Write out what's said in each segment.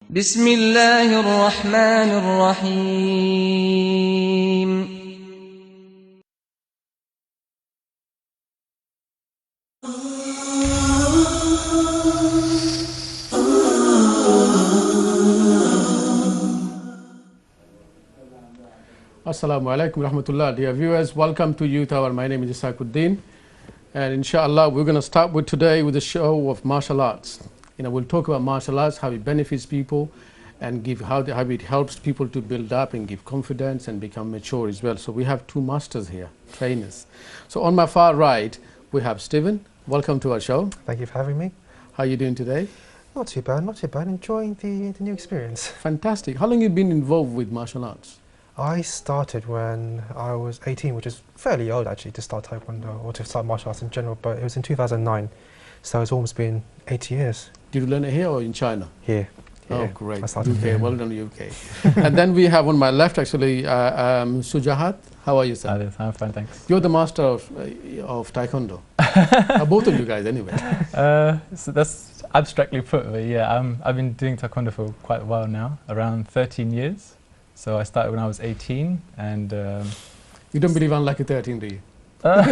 بسم الله الرحمن الرحيم. Assalamu alaikum rahmatullah. Dear viewers, welcome to Youth Hour. My name is Ishaque Uddin, and inshallah we're going to start with today with a show of martial arts. We'll talk about martial arts, how it benefits people, and how it helps people to build up and give confidence and become mature as well. So we have two masters here, trainers. So on my far right, we have Stephen. Welcome to our show. Thank you for having me. How are you doing today? Not too bad, not too bad. Enjoying the new experience. Fantastic. How long have you been involved with martial arts? I started when I was 18, which is fairly old actually to start Taekwondo or to start martial arts in general, but it was in 2009, so it's almost been 8 years. Did you learn it here or in China? Here. Oh, great. I started UK, here. well done, UK. And then we have on my left actually Sujahat. How are you, sir? Hi, I'm fine, thanks. You're the master of Taekwondo. Both of you guys, anyway. So that's abstractly put, but yeah, I've been doing Taekwondo for quite a while now, around 13 years. So I started when I was 18, and you don't believe unlucky 13, do you? I'm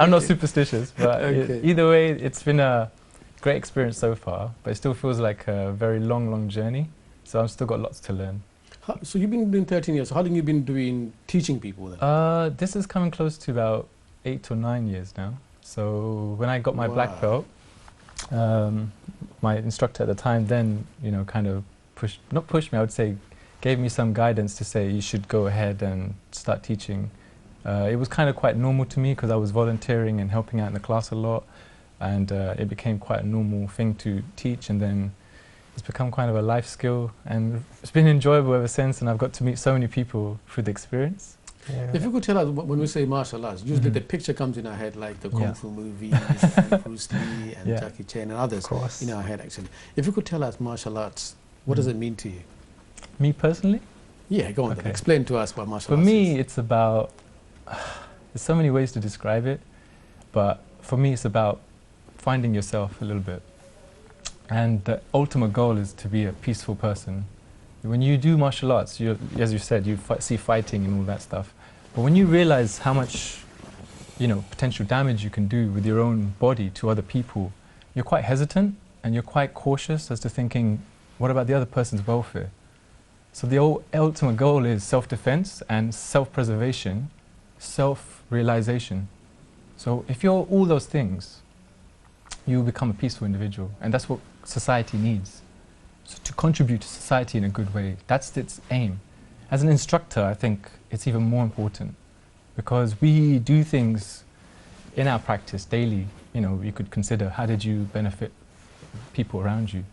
not superstitious, but okay. Either way, it's been a great experience so far, but it still feels like a very long journey. So I've still got lots to learn. So you've been doing 13 years. So how long have you been doing teaching people then? This is coming close to about 8 or 9 years now. So when I got my black belt, my instructor at the time then, kind of not pushed me, I would say gave me some guidance to say you should go ahead and start teaching. It was kind of quite normal to me because I was volunteering and helping out in the class a lot, and it became quite a normal thing to teach, and then it's become kind of a life skill, and it's been enjoyable ever since, and I've got to meet so many people through the experience. Yeah. If you could tell us, when we say martial arts, usually the picture comes in our head like the Kung Fu movies, and Bruce Lee and Jackie Chan and others in our head actually. If you could tell us martial arts, what does it mean to you? Me personally? Yeah, go on then. Explain to us what martial arts is. For me, is. it's about, there's so many ways to describe it, but for me it's about finding yourself a little bit. And the ultimate goal is to be a peaceful person. When you do martial arts, as you said, you see fighting and all that stuff. But when you realize how much, potential damage you can do with your own body to other people, you're quite hesitant and you're quite cautious as to thinking, what about the other person's welfare? So the ultimate goal is self-defense and self-preservation, self-realization. So if you're all those things, you become a peaceful individual, and that's what society needs. So to contribute to society in a good way, that's its aim. As an instructor, I think it's even more important because we do things in our practice daily. You could consider, how did you benefit people around you?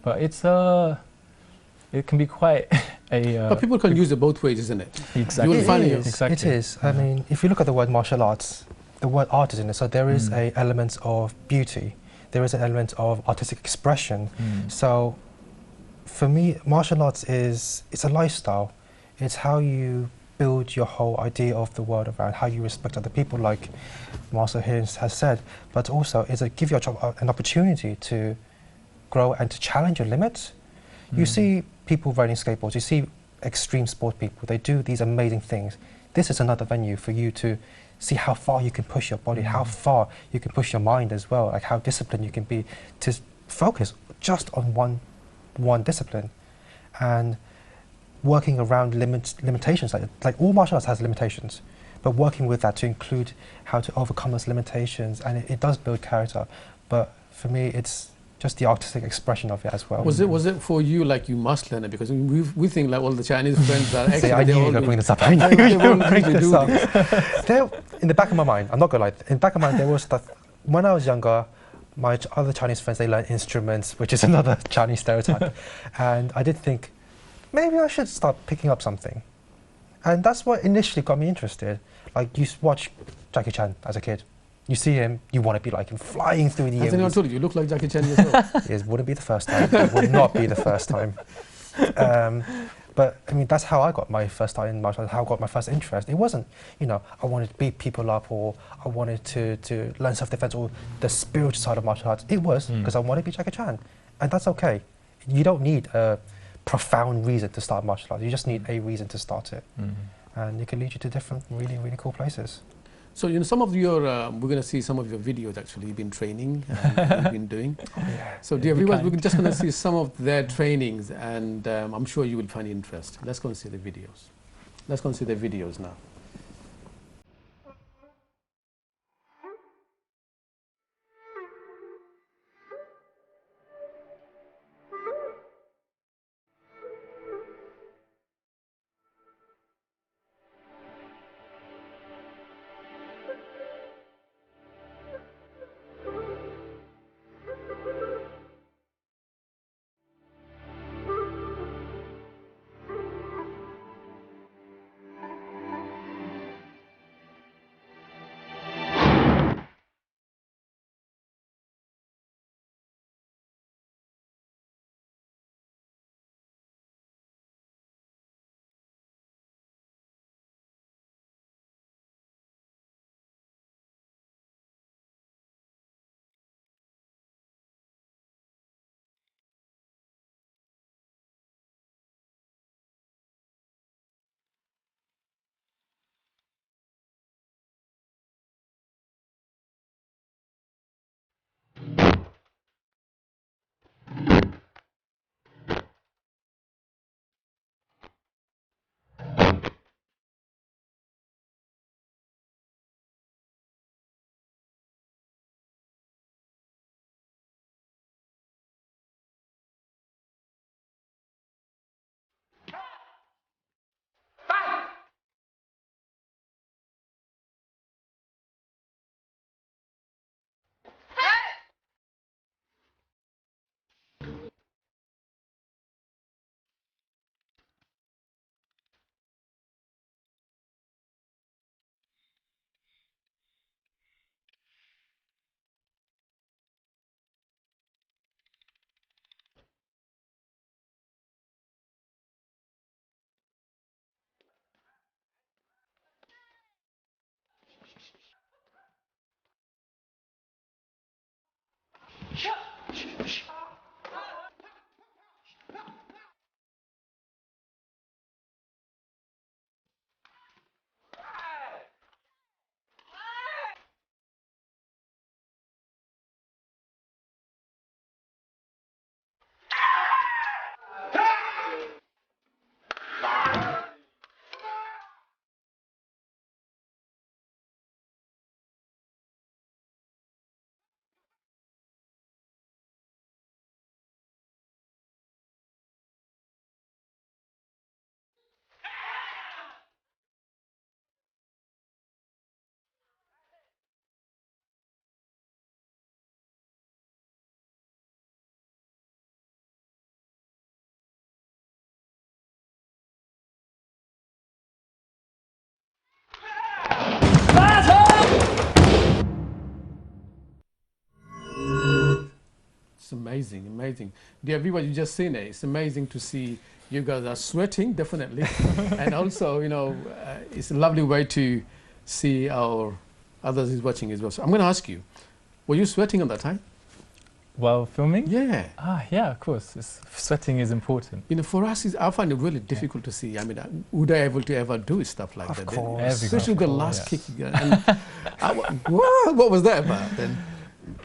But it can be quite a... but people can use it both ways, isn't it? Exactly. It is. I mean, if you look at the word martial arts, the word art is in it, so there is an element of beauty. There is an element of artistic expression. So for me, martial arts it's a lifestyle. It's how you build your whole idea of the world around how you respect other people, like Master here has said, but also give you an opportunity to grow and to challenge your limits. You see people riding skateboards, you see extreme sport people, they do these amazing things. This is another venue for you to see how far you can push your body, how far you can push your mind as well, like how disciplined you can be to focus just on one discipline. And working around limitations, like all martial arts has limitations, but working with that to include how to overcome those limitations, and it does build character. But for me, it's just the artistic expression of it as well. Was it for you like you must learn it? Because we think like all the Chinese friends are See, I knew you were going to bring this up. I knew you were going to bring this up. In the back of my mind, I'm not going to lie, in the back of my mind there was stuff, when I was younger, my other Chinese friends, they learn instruments, which is another Chinese stereotype. And I did think, maybe I should start picking up something. And that's what initially got me interested. Like, you watch Jackie Chan as a kid. You see him, you want to be like him, flying through the air. Has anyone told you, you look like Jackie Chan yourself? It wouldn't be the first time. It would not be the first time. But I mean, that's how I got my first start in martial arts, how I got my first interest. It wasn't, I wanted to beat people up, or I wanted to learn self-defense, or the spiritual side of martial arts. It was because I wanted to be Jackie Chan. And that's okay. You don't need a profound reason to start martial arts. You just need a reason to start it. And it can lead you to different really, really cool places. So, you know, some of your, we're going to see some of your videos actually you've been training, you've been doing. Oh, yeah. So, dear viewers, we're just going to see some of their trainings, and I'm sure you will find interest. Let's go and see the videos. Let's go and see the videos now. It's amazing, amazing. Dear viewers, you just seen it. It's amazing to see you guys are sweating, definitely. And also, you know, it's a lovely way to see our others is watching as well. So I'm going to ask you, were you sweating at that time? While filming? Yeah. Yeah, of course. Sweating is important. You know, for us, I find it really difficult to see. I mean, would I able to ever do stuff like that? Of course. Especially the last kick you got. And what was that about then?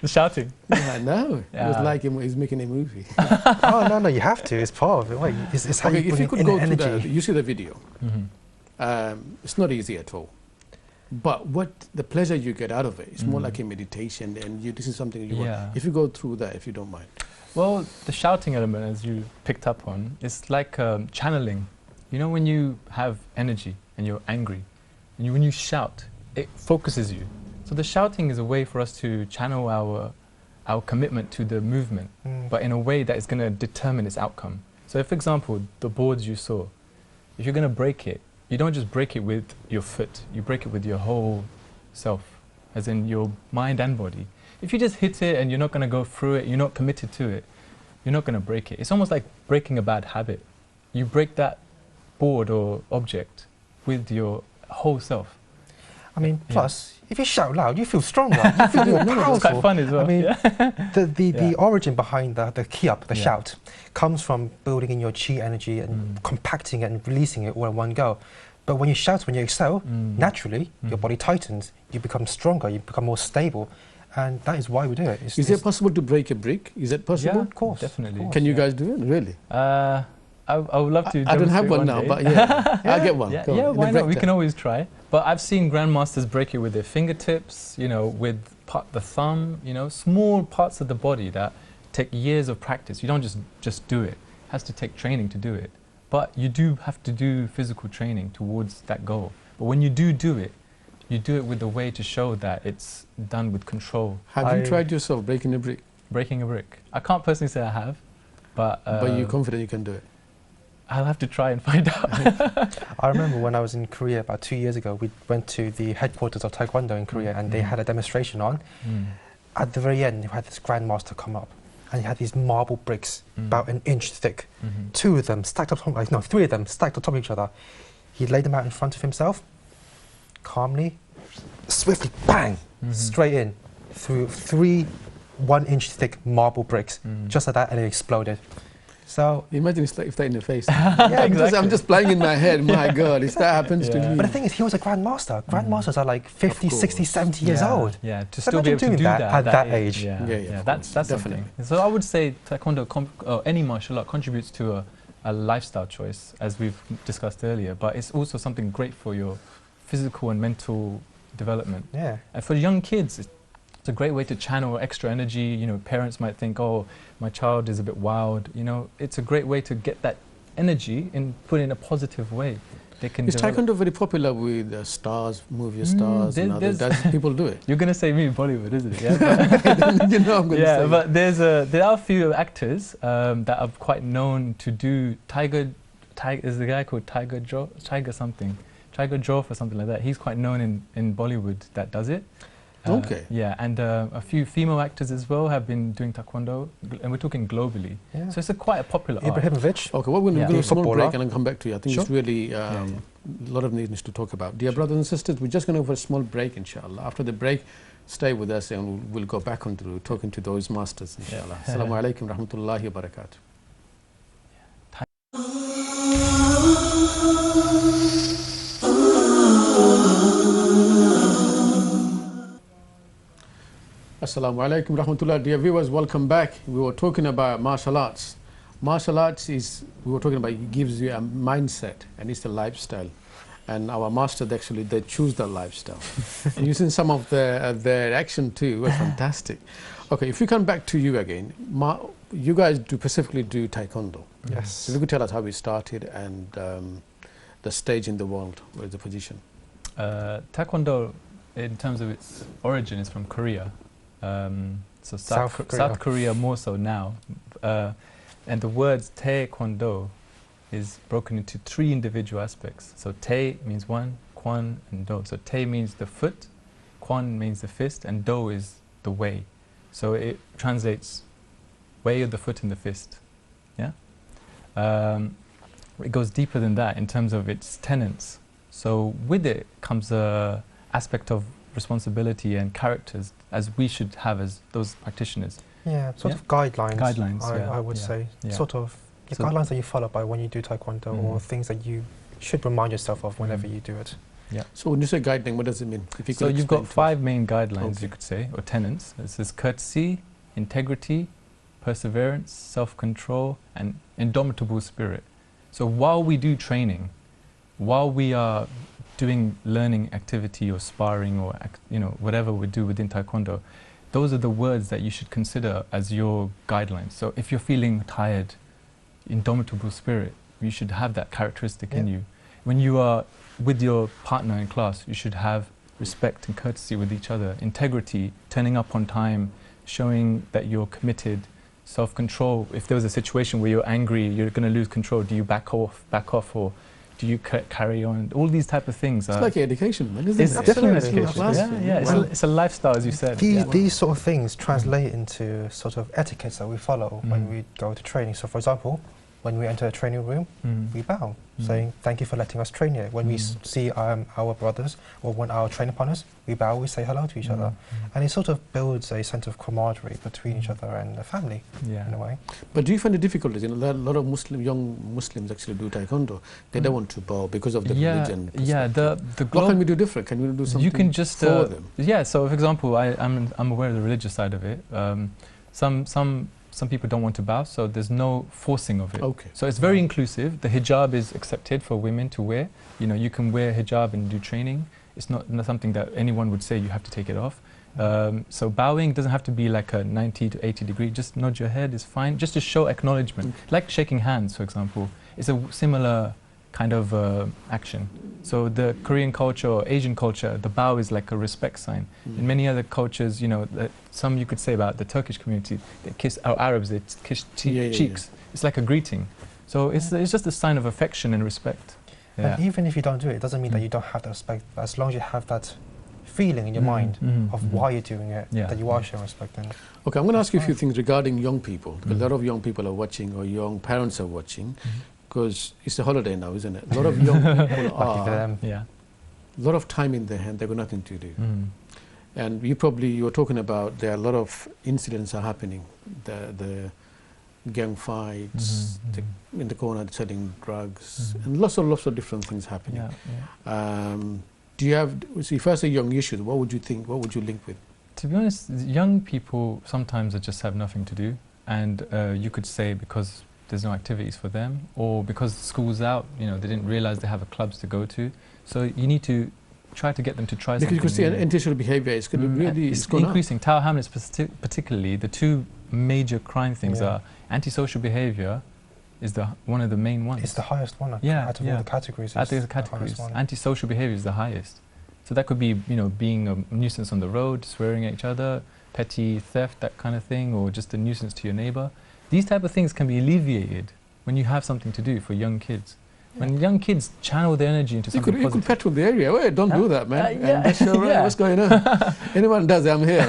The shouting. Yeah, I know. Yeah. It was like he's making a movie. Oh, no, you have to. It's part of it. Wait, it's how Okay, you if put you in could go to energy. you see the video. It's not easy at all. But what the pleasure you get out of it, it's more like a meditation, and this is something you want. If you go through that, if you don't mind. Well, the shouting element, as you picked up on, it's like channeling. You know, when you have energy and you're angry, and when you shout, it focuses you. So the shouting is a way for us to channel our commitment to the movement, but in a way that is going to determine its outcome. So if, for example, the boards you saw, if you're going to break it, you don't just break it with your foot, you break it with your whole self, as in your mind and body. If you just hit it and you're not going to go through it, you're not committed to it, you're not going to break it. It's almost like breaking a bad habit. You break that board or object with your whole self. I mean, plus, if you shout loud, you feel stronger. You feel more powerful. It's quite fun as well. I mean, yeah. the origin behind the kiap, the shout, comes from building in your chi energy and compacting it and releasing it all in one go. But when you shout, when you excel, naturally, your body tightens, you become stronger, you become more stable. And that is why we do it. Is it possible to break a brick? Is it possible? Yeah, of course. Definitely. Of course, Can you guys do it? Really? I would love to. I don't have one now, day. but yeah, I'll get one. Yeah, Go yeah, on. why not? We can always try. But I've seen grandmasters break it with their fingertips, you know, with the thumb, you know, small parts of the body that take years of practice. You don't just do it. It has to take training to do it. But you do have to do physical training towards that goal. But when you do it, you do it with a way to show that it's done with control. Have you tried yourself breaking a brick? Breaking a brick. I can't personally say I have, but you're confident you can do it? I'll have to try and find out. I remember when I was in Korea about 2 years ago, we went to the headquarters of Taekwondo in Korea and they had a demonstration on. At the very end, you had this grandmaster come up and he had these marble bricks about an inch thick. 2 of them stacked on top, 3 of them stacked on top of each other. He laid them out in front of himself, calmly, swiftly, bang, straight in through 3 1-inch thick marble bricks, just like that, and it exploded. So imagine if that in the face. yeah, exactly. I'm just playing in my head. My God, if that happens to me. But the thing is, he was a grandmaster. Grandmasters are like 50, 60, 70 years old. Yeah, to So still be able to imagine do doing that at that age. Yeah, that's definitely. something. So I would say Taekwondo, any martial art contributes to a lifestyle choice, as we've discussed earlier, but it's also something great for your physical and mental development. Yeah. And for young kids, it's a great way to channel extra energy. You know, parents might think, oh, my child is a bit wild. You know, it's a great way to get that energy and put it in a positive way. They can Is Taekwondo very popular with stars, movie stars, and others? Does people do it? You're going to say me Bollywood, isn't it? Yeah, you know I'm going to say. But there are a few actors that are quite known to do there's a guy called Tiger Joff or something like that. He's quite known in Bollywood that does it. Okay. Yeah, and a few female actors as well have been doing Taekwondo, and we're talking globally. Yeah. So it's quite a popular art. Ibrahimovic. Okay, well, we're going to do a small break and I'll come back to you. I think Sure. it's really a lot of things to talk about. Dear brothers and sisters, we're just going to have a small break, inshallah. After the break, stay with us and we'll go back on to talking to those masters, inshallah. Assalamu alaikum rahmatullahi wa barakatuh. Assalamu alaikum rahmatullah. Dear viewers, welcome back. We were talking about martial arts. Martial arts we were talking about, it gives you a mindset and it's a lifestyle. And our masters actually, they choose the lifestyle. And you've seen some of their action too, were fantastic. Okay, if we come back to you again, you guys specifically do Taekwondo. Yes. So if you could tell us how we started and the stage in the world, where is the position? Taekwondo, in terms of its origin, is from Korea. So South Korea more so now. And the words Taekwondo is broken into 3 individual aspects. So Tae means one, Kwon and Do. So Tae means the foot, Kwon means the fist, and Do is the way. So it translates way of the foot and the fist. Yeah. It goes deeper than that in terms of its tenets. So with it comes a aspect of responsibility and characters as we should have as those practitioners. Yeah, sort of guidelines. Guidelines, I would say. Yeah. Sort of guidelines that you follow by when you do Taekwondo or things that you should remind yourself of whenever you do it. Yeah. So when you say guideline, what does it mean? If you so you've got 5 main guidelines, you could say, or tenets. This is courtesy, integrity, perseverance, self-control, and indomitable spirit. So while we do training, while we are doing learning activity or sparring or whatever we do within Taekwondo, those are the words that you should consider as your guidelines. So if you're feeling tired, indomitable spirit, you should have that characteristic in you. When you are with your partner in class, you should have respect and courtesy with each other, integrity, turning up on time, showing that you're committed, self-control. If there was a situation where you're angry, you're going to lose control, do you back off, or do you carry on? All these type of things. It's like education, man, isn't it? It's definitely education. Yeah. It's a lifestyle, as you said. These sort of things translate into sort of etiquettes that we follow when we go to training. So, for example, When we enter a training room, we bow, saying thank you for letting us train here. When we see our brothers or when our training partners, we bow, we say hello to each other. And it sort of builds a sense of camaraderie between each other and the family, in a way. But do you find the difficulties? You know, a lot of young Muslims actually do taekwondo. They don't want to bow because of the religion. Yeah, what can we do different? Can we do something you can just, for them? Yeah, so for example, I'm aware of the religious side of it. Some people don't want to bow, so there's no forcing of it. Okay. So it's very inclusive. The hijab is accepted for women to wear. You know, you can wear hijab and do training. It's not something that anyone would say you have to take it off. So bowing doesn't have to be like a 90 to 80 degree. Just nod your head is fine, just to show acknowledgement. Like shaking hands, for example. It's a similar kind of action. So the Korean culture or Asian culture, the bow is like a respect sign. In many other cultures, you know, some you could say about the Turkish community, they kiss, our Arabs, they kiss cheeks. It's like a greeting. So it's just a sign of affection and respect. And even if you don't do it, it doesn't mean that you don't have the respect. As long as you have that feeling in your mind of why you're doing it, that you are showing respect. And okay, I'm going to ask you a few things regarding young people. Because a lot of young people are watching, or young parents are watching. Because it's a holiday now, isn't it? A lot of young people are, a lot of time in their hand, they've got nothing to do. And you were talking about there are a lot of incidents are happening, the gang fights, in the corner selling drugs, and lots of different things happening. Do you have, so if I say young issues, what would you think, what would you link with? To be honest, young people sometimes just have nothing to do, and you could say because there's no activities for them, or because school's out, you know, they didn't realize they have clubs to go to. So you need to try to get them to try something. Because you can see antisocial behavior is going to really it's increasing. Tower Hamlets particularly, the two major crime things are antisocial behavior is one of the main ones. It's the highest one out of all the categories. Out of the categories, antisocial behavior is the highest. So that could be, you know, being a nuisance on the road, swearing at each other, petty theft, that kind of thing, or just a nuisance to your neighbor. These type of things can be alleviated when you have something to do for young kids. When young kids channel their energy into something positive. You could petrol the area. Wait, don't do that, man. That's all right. What's going on? Anyone does it, I'm here.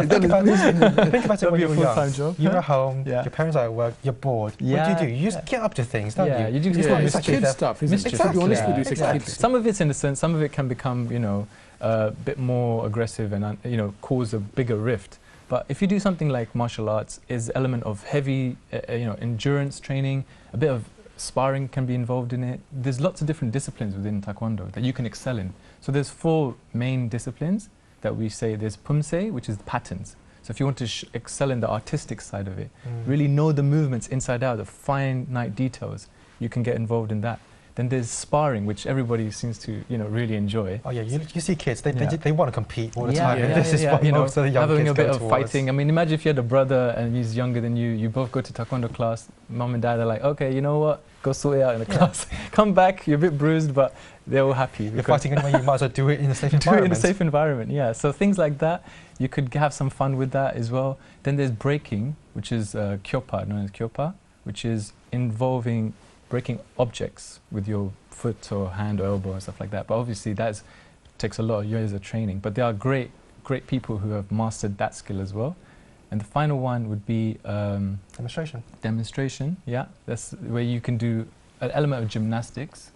Think about it when you're young. You're at home, your parents are at work, you're bored. What do? You just get up to things, don't you? You do it's kid stuff. Exactly. Some of it's innocent, some of it can become, you know, a bit more aggressive and, you know, cause a bigger rift. But if you do something like martial arts, is element of heavy, you know, endurance training, a bit of sparring can be involved in it. There's lots of different disciplines within Taekwondo that you can excel in. So there's 4 main disciplines that we say. There's Pumse, which is patterns. So if you want to excel in the artistic side of it, really know the movements inside out, the finite details, you can get involved in that. Then there's sparring, which everybody seems to, you know, really enjoy. Oh yeah, you see kids, they want to compete all the time. This is what you know, most of the young having kids a bit go of towards. fighting. I mean, imagine if you had a brother and he's younger than you. You both go to Taekwondo class. Mom and dad are like, okay, you know what? Go sort it out in the class. Come back. You're a bit bruised, but they're all happy. You're fighting anyway. You might as well do it in a safe environment. Do it in a safe environment. Yeah. So things like that, you could have some fun with that as well. Then there's breaking, which is kyopa, known as kyopa, which is involving breaking objects with your foot or hand or elbow and stuff like that. But obviously that takes a lot of years of training. But there are great people who have mastered that skill as well. And the final one would be demonstration. Demonstration, yeah. That's where you can do an element of gymnastics.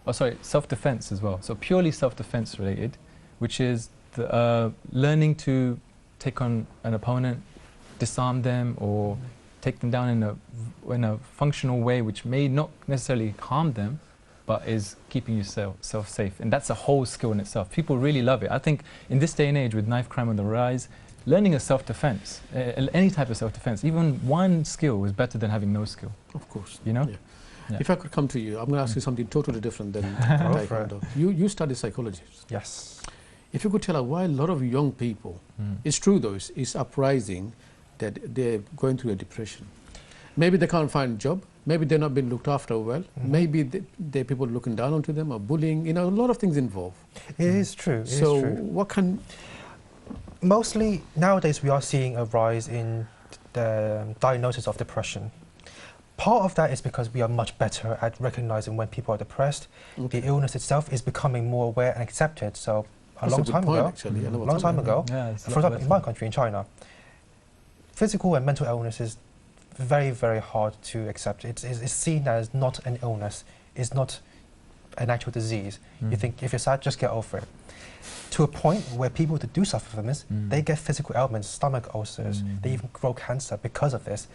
Oh, sorry, self-defense as well. So purely self-defense related, which is learning to take on an opponent, disarm them, or take them down in a functional way which may not necessarily harm them, but is keeping yourself safe. And that's a whole skill in itself. People really love it. I think in this day and age with knife crime on the rise, learning a self-defense, any type of self-defense, even one skill is better than having no skill. Of course. You know? Yeah. If I could come to you, I'm going to ask you something totally different than Taekwondo. You study psychology. Yes. If you could tell us why a lot of young people, it's true though, it's uprising that they're going through a depression. Maybe they can't find a job. Maybe they're not being looked after well. Maybe there are people looking down onto them or bullying. You know, a lot of things involved. It is true. So what can... Mostly nowadays we are seeing a rise in the diagnosis of depression. Part of that is because we are much better at recognizing when people are depressed. The illness itself is becoming more aware and accepted. So a long time ago, for example, in my country, in China, physical and mental illnesses very, very hard to accept. It's seen as not an illness. It's not an actual disease. You think if you're sad, just get over it. To a point where people that do suffer from this, they get physical ailments, stomach ulcers, they even grow cancer because of this.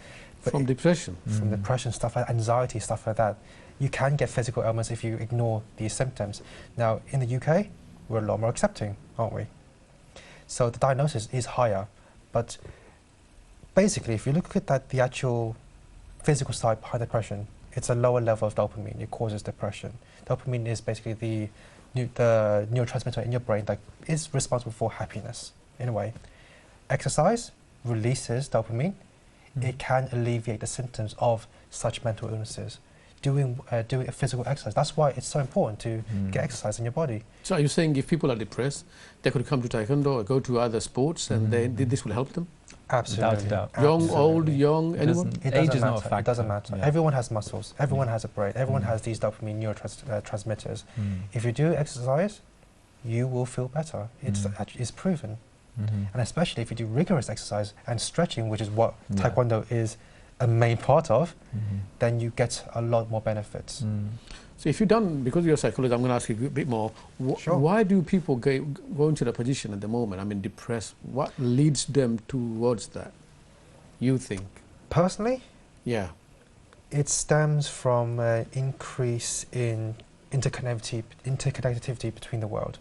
But From depression? From depression, stuff like anxiety, stuff like that. You can get physical ailments if you ignore these symptoms. Now, in the UK, we're a lot more accepting, aren't we? So the diagnosis is higher, but basically, if you look at that, the actual physical side behind depression, it's a lower level of dopamine. It causes depression. Dopamine is basically the neurotransmitter in your brain that is responsible for happiness, in a way. Exercise releases dopamine. It can alleviate the symptoms of such mental illnesses. Doing a physical exercise. That's why it's so important to get exercise in your body. So are you saying if people are depressed, they could come to Taekwondo or go to other sports and this will help them? Absolutely. Without a doubt. Young, old, young, anyone? Age is not a factor. It doesn't matter. Yeah. Everyone has muscles. Everyone has a brain. Everyone has these dopamine neurotransmitters. If you do exercise, you will feel better. It's proven. And especially if you do rigorous exercise and stretching, which is what Taekwondo is a main part of, then you get a lot more benefits. So if you've done, because you're a psychologist, I'm going to ask you a bit more. Sure. Why do people go into the position at the moment? I mean, depressed. What leads them towards that, you think? Personally? Yeah. It stems from an increase in interconnectivity between the world.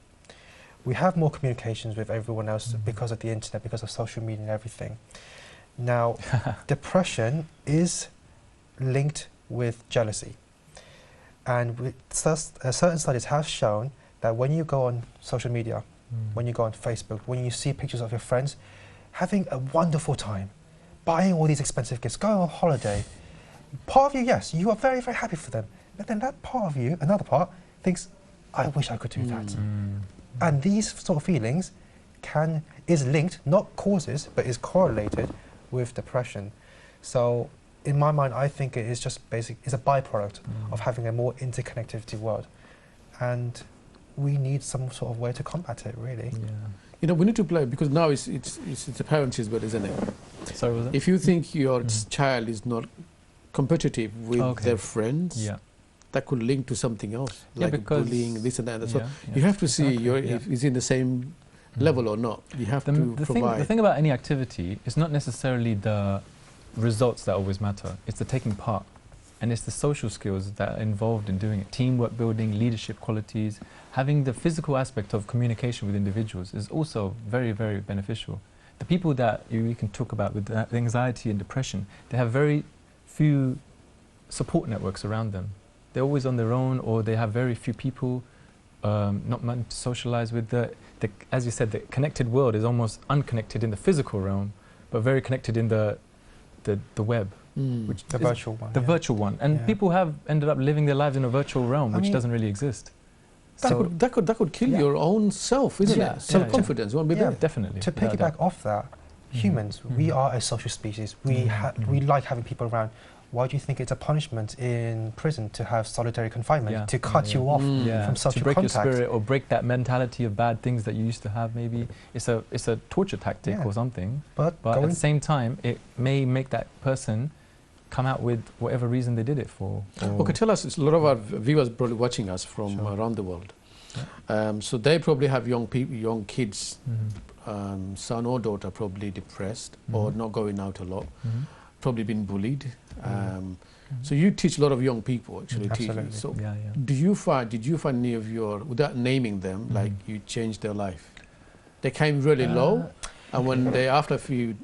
We have more communications with everyone else because of the internet, because of social media and everything. Now, depression is linked with jealousy. And certain studies have shown that when you go on social media, when you go on Facebook, when you see pictures of your friends having a wonderful time, buying all these expensive gifts, going on holiday, part of you, yes, you are very, very happy for them. But then that part of you, another part, thinks, I wish I could do that. And these sort of feelings is linked, not causes, but is correlated with depression. So in my mind, I think it is just it's a byproduct of having a more interconnectivity world. And we need some sort of way to combat it, really. Yeah. You know, we need to play, because now it's the parents' word, isn't it? Sorry, was it? If you think your child is not competitive with their friends, that could link to something else, like bullying, this and that. So you have to see if he's in the same level or not. You have to provide. The thing about any activity is not necessarily the results that always matter. It's the taking part. And it's the social skills that are involved in doing it. Teamwork building, leadership qualities, having the physical aspect of communication with individuals is also very, very beneficial. The people that you can talk about with anxiety and depression, they have very few support networks around them. They're always on their own, or they have very few people, not much to socialize with. As you said, the connected world is almost unconnected in the physical realm, but very connected in the web. Which the virtual one. The virtual one. And people have ended up living their lives in a virtual realm, which doesn't really exist. That could kill your own self, isn't it? Self-confidence won't be there. Definitely. To piggyback off that, humans, we are a social species. We like having people around. Why do you think it's a punishment in prison to have solitary confinement, to cut you off from social to break contact? your spirit or break that mentality of bad things that you used to have? Maybe it's a torture tactic or something. But at the same time, it may make that person come out with whatever reason they did it for. Okay, tell us, a lot of our viewers probably watching us from around the world. So they probably have young kids, son or daughter probably depressed or not going out a lot, probably been bullied. So you teach a lot of young people, actually. Absolutely. So did you find any of your, without naming them, like you changed their life? They came really low, and when after a few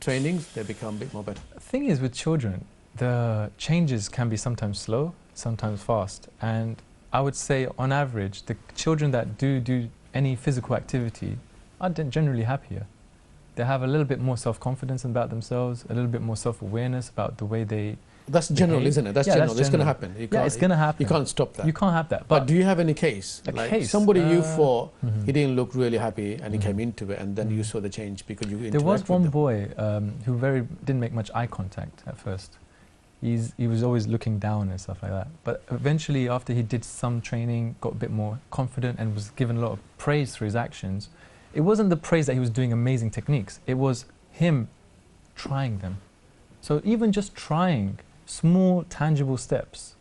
trainings, they become a bit more better. The thing is with children, the changes can be sometimes slow, sometimes fast. And I would say on average, the children that do any physical activity are generally happier. They have a little bit more self-confidence about themselves, a little bit more self-awareness about the way they That's general, behave. isn't it? That's general. It's going to happen. It's going to happen. You can't stop that. You can't have that. But do you have any case? Like somebody you thought he didn't look really happy and he came into it, and then you saw the change because you interacted with them? There was one boy who didn't make much eye contact at first. He was always looking down and stuff like that. But eventually, after he did some training, got a bit more confident and was given a lot of praise for his actions. It wasn't the praise that he was doing amazing techniques. It was him trying them. So even just trying small, tangible steps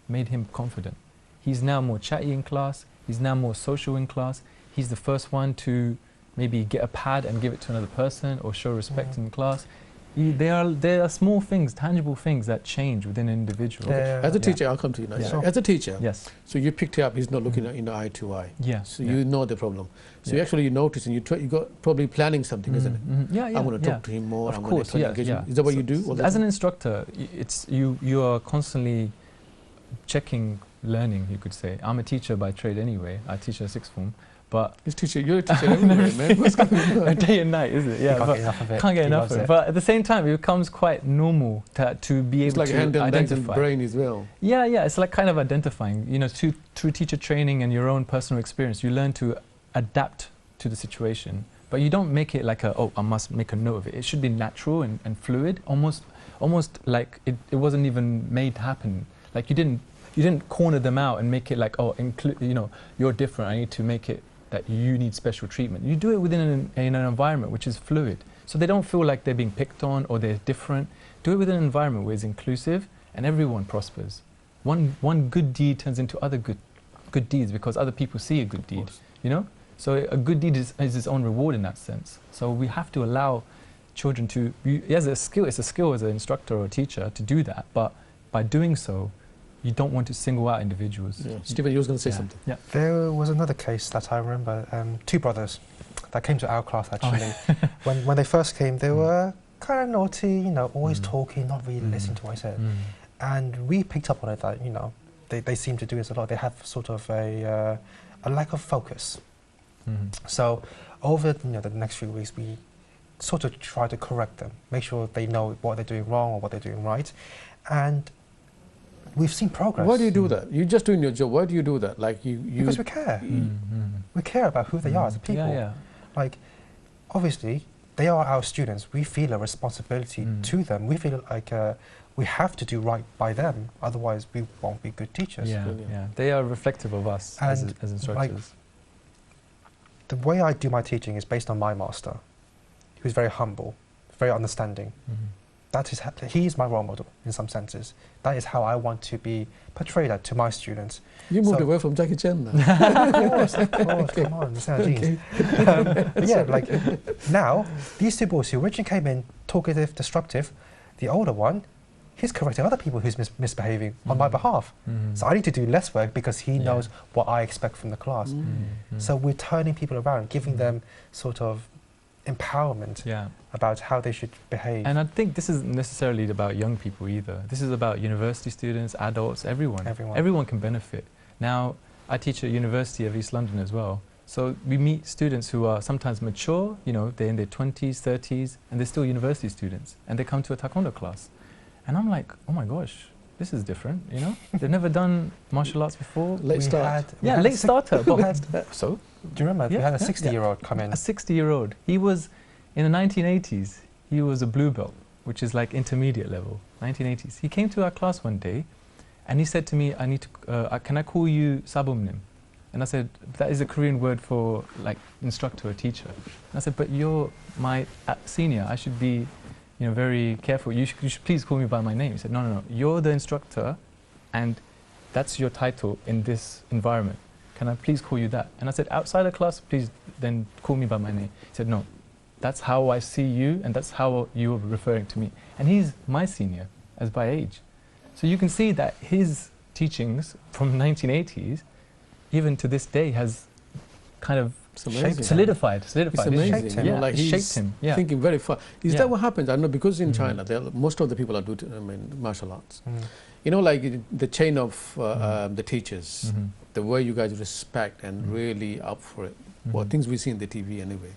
made him confident. He's now more chatty in class. He's now more social in class. He's the first one to maybe get a pad and give it to another person or show respect in class. There are small things, tangible things that change within an individual. As a teacher, I'll come to you now. Yeah. As a teacher, Yes. so you picked it up, he's not looking in the eye to eye. Yeah. So you know the problem. So you actually notice and you got probably planning something, isn't it? Yeah, yeah. I'm going to talk to him more. Of I'm course, going to engage him. Is that what you do? As an instructor, you are constantly checking learning, you could say. I'm a teacher by trade anyway. I teach a sixth form. But you're a teacher everywhere, man. What's going on? Day and night, is it? Yeah, can't get enough of it. Can't get enough of it. But at the same time, it becomes quite normal to be able to hand and legs and identify. brain as well. Yeah, yeah. It's like kind of identifying. You know, through teacher training and your own personal experience, you learn to adapt to the situation. But you don't make it like I must make a note of it. It should be natural and fluid, almost like it wasn't even made to happen. Like you didn't corner them out and make it like, you're different. I need to make it that you need special treatment. You do it within an environment which is fluid. So they don't feel like they're being picked on or they're different. Do it within an environment where it's inclusive and everyone prospers. One good deed turns into other good deeds because other people see a good deed, you know? So a good deed is its own reward in that sense. So we have to allow children to, it's a skill as an instructor or a teacher to do that, but by doing so, you don't want to single out individuals. Yeah. Stephen, you was going to say something. Yeah. There was another case that I remember, two brothers that came to our class actually. When they first came, they were kind of naughty, always talking, not really listening to what I said. And we picked up on it that, they seem to do this a lot. They have sort of a lack of focus. So over the next few weeks, we sort of try to correct them, make sure they know what they're doing wrong or what they're doing right. And we've seen progress. Why do you do that? You're just doing your job. Why do you do that? Like Because we care. We care about who they are as people. Yeah. Like, obviously, they are our students. We feel a responsibility to them. We feel like we have to do right by them. Otherwise, we won't be good teachers. Yeah. They are reflective of us as instructors. Like, the way I do my teaching is based on my master, who's very humble, very understanding. He is my role model in some senses. That is how I want to be portrayed to my students. You moved away from Jackie Chan now. Of course, come on, it's our genes. Yeah, like now, these two boys who originally came in talkative, destructive, the older one, he's correcting other people who's misbehaving on my behalf. So I need to do less work because he knows what I expect from the class. So we're turning people around, giving them sort of empowerment about how they should behave. And I think this isn't necessarily about young people either. This is about university students, adults, everyone. Everyone can benefit. Now, I teach at University of East London as well. So we meet students who are sometimes mature, they're in their 20s, 30s, and they're still university students. And they come to a taekwondo class. And I'm like, oh my gosh, this is different, They've never done martial arts before. Late starter. Late starter. So? Do you remember? We had a 60-year-old come in. A 60-year-old. He was, in the 1980s, he was a blue belt, which is like intermediate level, 1980s. He came to our class one day, and he said to me, can I call you Sabumnim? And I said, that is a Korean word for like instructor or teacher. And I said, but you're my senior. I should be, very careful. You should please call me by my name. He said, no. You're the instructor, and that's your title in this environment. Can I please call you that? And I said, outside the class, please then call me by my name. He said, no, that's how I see you, and that's how you're referring to me. And he's my senior, as by age. So you can see that his teachings from the 1980s, even to this day, has kind of solidified. It's amazing. Shaped him. Like shaped him. Thinking very far. Is that what happens? I know because in China, most of the people are doing martial arts. Like the chain of the teachers, the way you guys respect and really up for it. Well, things we see in the TV anyway.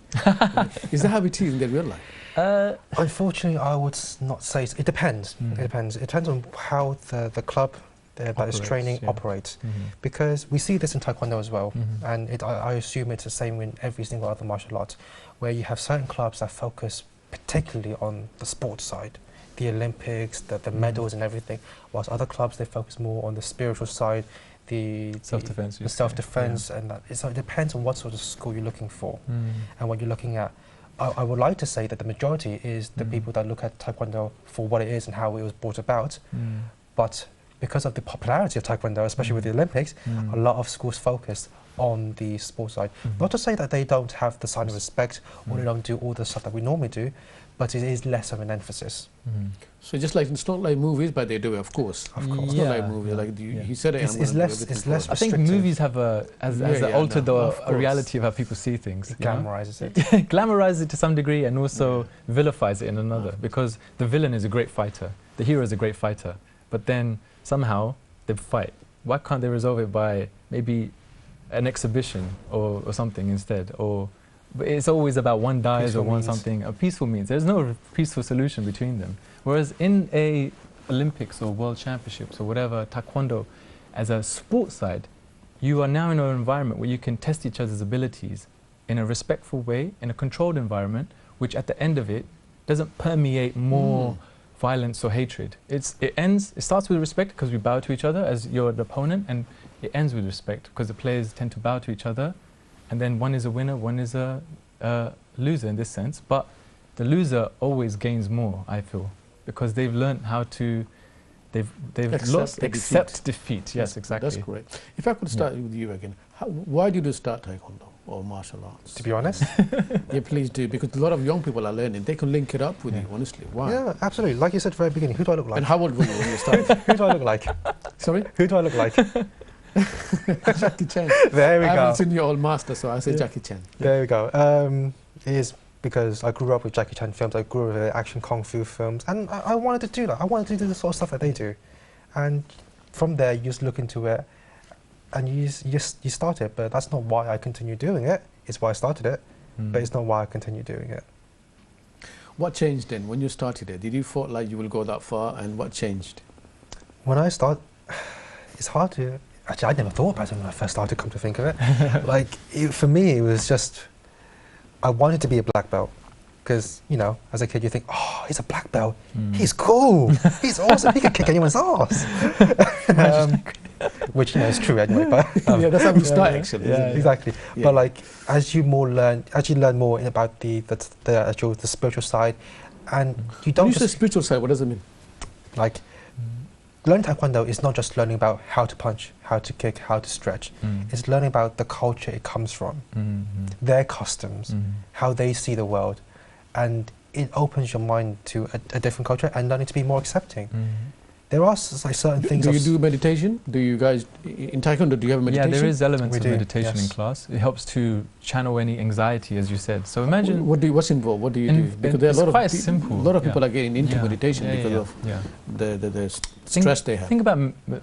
Is that how it is in the real life? Unfortunately, I would not say so. It depends. It depends. It depends on how the club that is training operates. Because we see this in Taekwondo as well, and I assume it's the same in every single other martial art, where you have certain clubs that focus particularly on the sports side, the Olympics, the medals and everything, whilst other clubs, they focus more on the spiritual side, the self-defense, and that. So it depends on what sort of school you're looking for and what you're looking at. I would like to say that the majority is the people that look at Taekwondo for what it is and how it was brought about. But because of the popularity of Taekwondo, especially with the Olympics, a lot of schools focus on the sports side. Not to say that they don't have the sign of respect or they don't do all the stuff that we normally do, but it is less of an emphasis. So just like, it's not like movies, but they do it, of course. Of course. It's not like movies, like he said it. It's less I think movies have altered the reality of how people see things. It glamorizes it. Glamorizes it to some degree and also vilifies it in another, because the villain is a great fighter, the hero is a great fighter, but then somehow they fight. Why can't they resolve it by maybe an exhibition or something instead? But it's always about one dies peaceful or one something. A peaceful means. There's no peaceful solution between them. Whereas in a Olympics or World Championships or whatever, Taekwondo, as a sports side, you are now in an environment where you can test each other's abilities in a respectful way, in a controlled environment, which at the end of it doesn't permeate more violence or hatred. It starts with respect because we bow to each other as your opponent, and it ends with respect because the players tend to bow to each other. And then one is a winner, one is a loser in this sense. But the loser always gains more, I feel, because they've learned how to, accept defeat. Yes, exactly. That's correct. If I could start with you again, why did you start Taekwondo or martial arts? To be honest? Yeah, please do, because a lot of young people are learning. They can link it up with you, honestly. Why? Yeah, absolutely. Like you said at the very beginning, who do I look like? And how old were you when you started? Who do I look like? Sorry? Who do I look like? Jackie Chan. There we I go. haven't seen your old master, so I say Jackie Chan. There we go. It is because I grew up with Jackie Chan films, I grew up with action kung fu films, and I wanted to do that. I wanted to do the sort of stuff that they do. And from there, you just look into it, and you start it, but that's not why I continue doing it. It's why I started it, but it's not why I continue doing it. What changed then when you started it? Did you feel like you will go that far, and what changed? When I start, it's hard to... Actually, I never thought about it when I first started, come to think of it. For me, it was just... I wanted to be a black belt. Because, you know, as a kid, you think, oh, he's a black belt. He's cool. He's awesome. He can kick anyone's ass. Which, you know, is true anyway. But, yeah, that's how we start, actually. Yeah, exactly. Yeah. But, like, as you learn more about the spiritual side, and you don't... When you say spiritual side, what does it mean? Like... Learning Taekwondo is not just learning about how to punch, how to kick, how to stretch. It's learning about the culture it comes from, their customs, how they see the world. And it opens your mind to a different culture and learning to be more accepting. There are like certain things... Do you do meditation? Do you guys, in Taekwondo, do you have a meditation? Yeah, there is elements of meditation in class. It helps to channel any anxiety, as you said. So imagine... What's involved? What do you do? Because there are a lot of people are getting into meditation because of the stress they have. Think about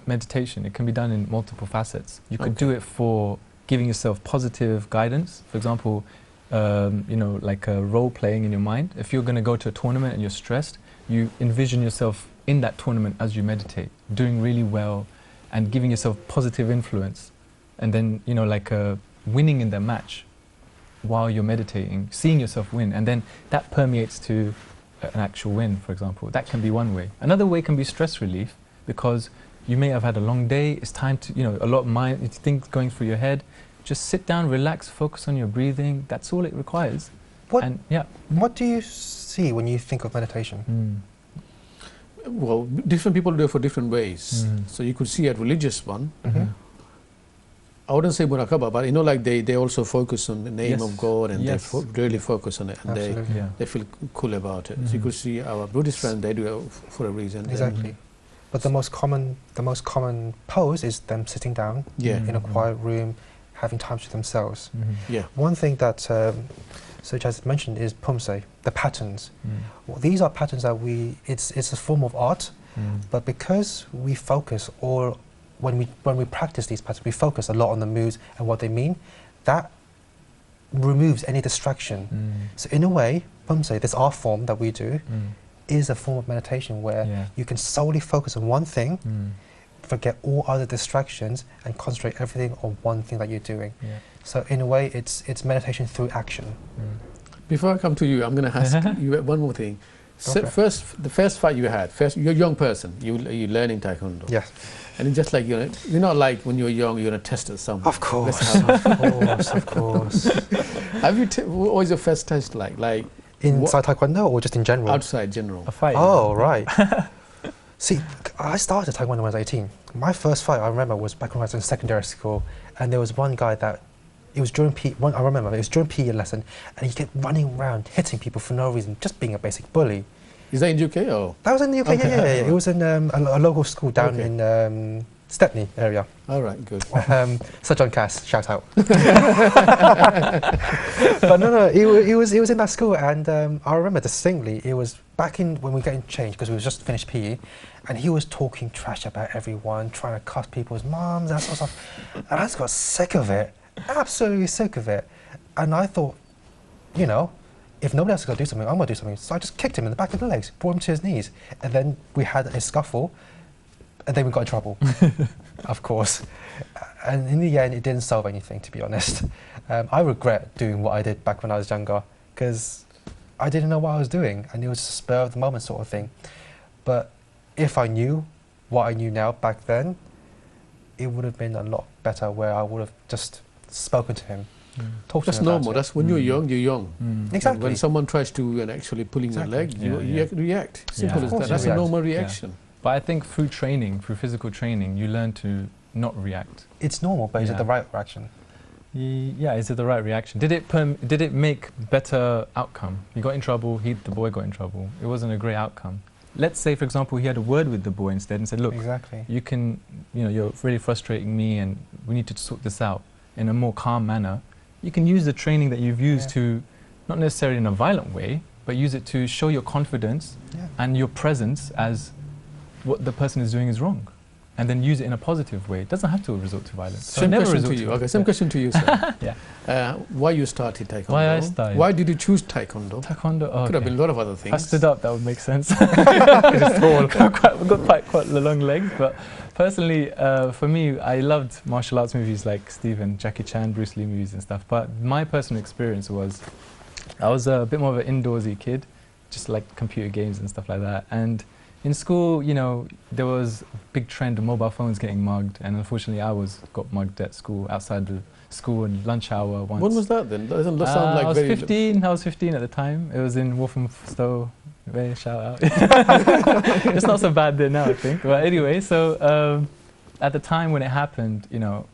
meditation. It can be done in multiple facets. You could do it for giving yourself positive guidance. For example, you know, like role playing in your mind. If you're going to go to a tournament and you're stressed, you envision yourself in that tournament as you meditate, doing really well and giving yourself positive influence, and then, you know, like winning in the match while you're meditating, seeing yourself win, and then that permeates to an actual win, for example. That can be one way. Another way can be stress relief, because you may have had a long day, it's time to, you know, a lot of things going through your head. Just sit down, relax, focus on your breathing. That's all it requires. What do you see when you think of meditation? Well, different people do it for different ways. So you could see a religious one. I wouldn't say muraqabah, but you know, like they also focus on the name of God, and they really focus on it, and they feel cool about it. So you could see our Buddhist friends, they do it for a reason. Exactly. But the most common pose is them sitting down in a quiet room, having time to themselves. One thing that such as mentioned is pumse, the patterns. Well, these are patterns that it's a form of art, but because we focus, or when we practice these patterns, we focus a lot on the moves and what they mean, that removes any distraction. So in a way, pumse, this art form that we do, is a form of meditation where you can solely focus on one thing, forget all other distractions, and concentrate everything on one thing that you're doing. So in a way, it's meditation through action. Before I come to you, I'm going to ask you one more thing. So Okay. the first fight you had, you're a young person, you're learning Taekwondo. Yes. And it's just like, you're not like when you're young, you're going to test at someone. Of course, Let's have- of course, of course. Have you, what was your first test like? Like, Inside Taekwondo or just in general? outside general? A fight. Oh, right. See, I started Taekwondo when I was 18. My first fight, I remember, was back when I was in secondary school, and there was one guy that, it was during I remember, it was during PE lesson, and he kept running around, hitting people for no reason, just being a basic bully. Is that in UK or? That was in the UK, Okay. yeah. It was in a local school down Okay. in Stepney area. All right, good. Sir John Cass, shout out. But no, he was in that school, and I remember distinctly, it was back in when we were getting changed, because we just finished PE, and he was talking trash about everyone, trying to cuss people's moms, that sort of stuff. And I just got sick of it, absolutely sick of it. And I thought, you know, if nobody else is going to do something, I'm going to do something. So I just kicked him in the back of the legs, brought him to his knees, and then we had a scuffle, and then we got in trouble, of course. And in the end, it didn't solve anything, to be honest. I regret doing what I did back when I was younger, because I didn't know what I was doing, and it was a spur of the moment sort of thing. But if I knew what I knew now back then, it would have been a lot better, where I would have just spoken to him. Talk to That's him about normal. it. That's when you're young, you're young. Mm. Exactly. When someone tries to actually pulling your leg, Yeah, you yeah. react. Simple Yeah. as Of course that. That's you a react. normal Yeah. reaction. But I think through training, through physical training, you learn to not react. It's normal, but is it Yeah. the right reaction? Yeah, is it the right reaction? Did it make better outcome? You got in trouble, the boy got in trouble. It wasn't a great outcome. Let's say, for example, he had a word with the boy instead and said, look, Exactly. you're really frustrating me and we need to sort this out in a more calm manner. You can use the training that you've used to, not necessarily in a violent way, but use it to show your confidence and your presence as what the person is doing is wrong. And then use it in a positive way. It doesn't have to resort to violence. So Same never question to resort you. Okay, same yeah. question to you, sir. Yeah. Why you started Taekwondo? Why I started? Why did you choose Taekwondo? Taekwondo, oh, Could have okay. been a lot of other things. If I stood up, that would make sense. I've got quite long legs, but personally, for me, I loved martial arts movies like Steven, Jackie Chan, Bruce Lee movies and stuff. But my personal experience was, I was a bit more of an indoorsy kid, just like computer games and stuff like that. And in school, you know, there was a big trend of mobile phones getting mugged, and unfortunately, I got mugged at school, outside the school in lunch hour once. When was that then? That doesn't sound like I was very... 15. I was 15 at the time. It was in Walthamstow. Shout out. It's not so bad there now, I think. But anyway, so at the time when it happened, you know,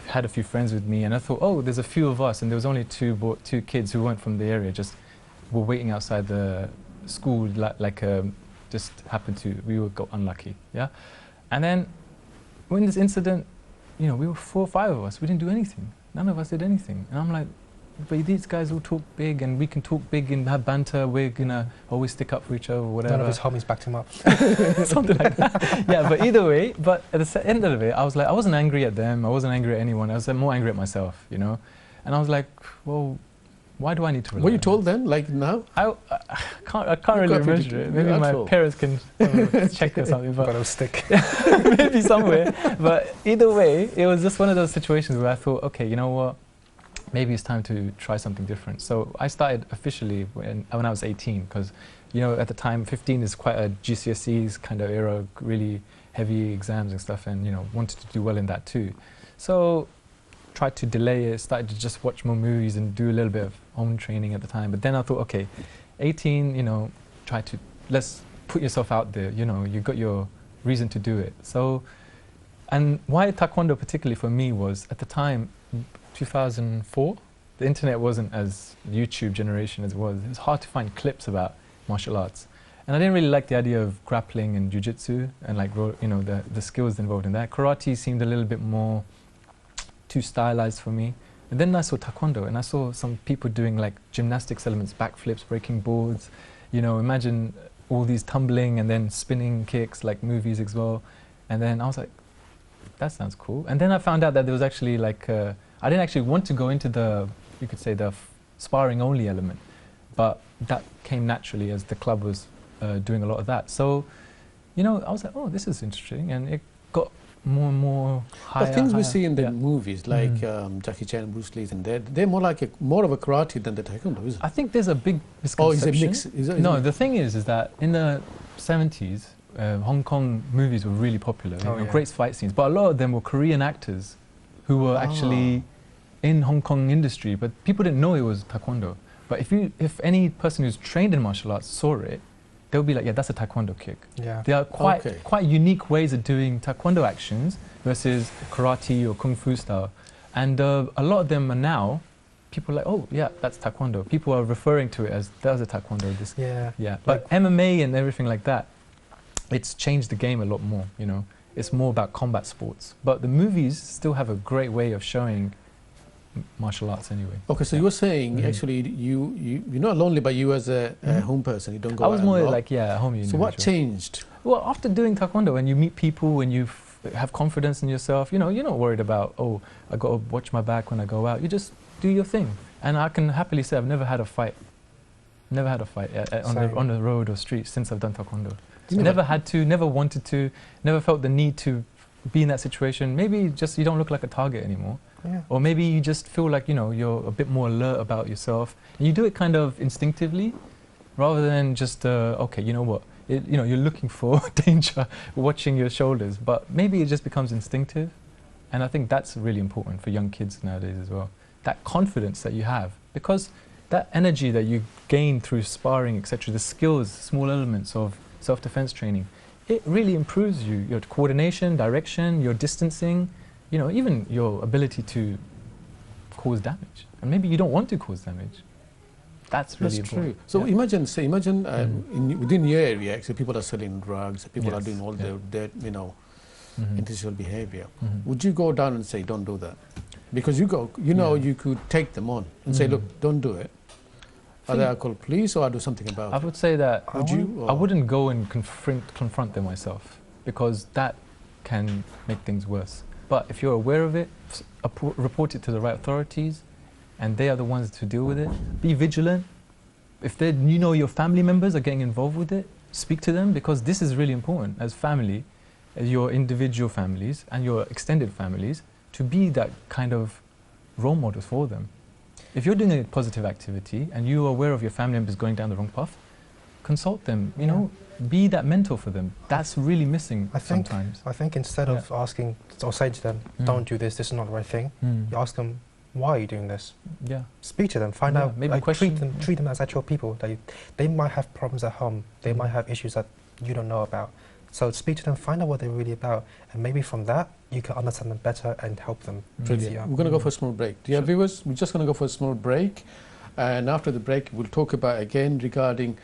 I had a few friends with me, and I thought, oh, there's a few of us, and there was only two kids who weren't from the area, just were waiting outside the school, just happened to, got unlucky, yeah? And then when this incident, you know, we were 4 or 5 of us, we didn't do anything. None of us did anything. And I'm like, but these guys all talk big, and we can talk big and have banter, we're gonna always stick up for each other, or whatever. None of his homies backed him up. Something like that. Yeah, but either way, but at the end of it, I was like, I wasn't angry at them, I wasn't angry at anyone, I was more angry at myself, you know? And I was like, well, why do I need to rely What you on told this? them, like now? I can't really remember it. Maybe my parents can check or something. But Got a stick. maybe somewhere. But either way, it was just one of those situations where I thought, okay, you know what? Maybe it's time to try something different. So I started officially when I was 18, because, you know, at the time, 15 is quite a GCSEs kind of era, really heavy exams and stuff, and, you know, wanted to do well in that too. So tried to delay it, started to just watch more movies and do a little bit of home training at the time. But then I thought, okay, 18, you know, let's put yourself out there, you know, you got your reason to do it. So, and why Taekwondo particularly for me was, at the time, 2004, the internet wasn't as YouTube generation as it was. It was hard to find clips about martial arts. And I didn't really like the idea of grappling and jiu-jitsu and, like, you know, the skills involved in that. Karate seemed a little bit more too stylized for me. And then I saw Taekwondo, and I saw some people doing like gymnastics elements, backflips, breaking boards. You know, imagine all these tumbling and then spinning kicks like movies as well. And then I was like, that sounds cool. And then I found out that there was actually like, I didn't actually want to go into the, you could say, the sparring only element, but that came naturally as the club was doing a lot of that. So, you know, I was like, oh, this is interesting. And it got more and more higher. The things we higher. see in the Yeah. movies, like Jackie Chan, Bruce Lee, and they're more like more of a karate than the taekwondo, isn't it? I think there's a big Oh, misconception. is it mix? No, the thing is that in the 70s, Hong Kong movies were really popular. Oh, yeah. Great fight scenes, but a lot of them were Korean actors who were actually in Hong Kong industry, but people didn't know it was taekwondo. But if any person who's trained in martial arts saw it, they'll be like, yeah, that's a taekwondo kick. Yeah. There are quite unique ways of doing taekwondo actions versus karate or kung fu style. And a lot of them are now, people are like, oh, yeah, that's taekwondo. People are referring to it as, that was a taekwondo. This, Yeah. yeah. But MMA and everything like that, it's changed the game a lot more, you know. It's more about combat sports. But the movies still have a great way of showing martial arts anyway. Okay, so you were saying actually you're not lonely, but you as a home person, you don't go I was out more a lot. like, yeah, a home So what individual. changed? Well, after doing taekwondo, when you meet people, when you have confidence in yourself, you know, you're not worried about, oh, I got to watch my back when I go out. You just do your thing. And I can happily say I've never had a fight. Never had a fight on the road or street since I've done taekwondo. Never had to, never wanted to, never felt the need to be in that situation. Maybe just you don't look like a target anymore. Yeah. Or maybe you just feel like, you know, you're a bit more alert about yourself. And you do it kind of instinctively rather than just, okay, you know what, you know, you're looking for danger, watching your shoulders. But maybe it just becomes instinctive. And I think that's really important for young kids nowadays as well. That confidence that you have. Because that energy that you gain through sparring, etc., the skills, small elements of self-defense training, it really improves you, your coordination, direction, your distancing, you know, even your ability to cause damage. And maybe you don't want to cause damage. That's really important. True. So Yeah. imagine, within your area, actually, people are selling drugs, people are Yes. doing all their you know, intentional behavior. Mhm. Would you go down and say, don't do that? Because you know, you could take them on and say, look, don't do it. Either I call police or I do something about I it. would say that I wouldn't go and confront them myself, because that can make things worse. But if you're aware of it, report it to the right authorities, and they are the ones to deal with it. Be vigilant. If you know your family members are getting involved with it, speak to them, because this is really important as family, as your individual families and your extended families, to be that kind of role models for them. If you're doing a positive activity and you're aware of your family members going down the wrong path, consult them, you know, be that mentor for them. That's really missing sometimes. I think instead of asking or say to them, don't do this, this is not the right thing, you ask them, why are you doing this? Yeah. Speak to them, find out, maybe treat them as actual people. They might have problems at home, they might have issues that you don't know about. So speak to them, find out what they're really about, and maybe from that you can understand them better and help them. Brilliant. We're going to go for a small break. Dear viewers, we're just going to go for a small break, and after the break we'll talk about again regarding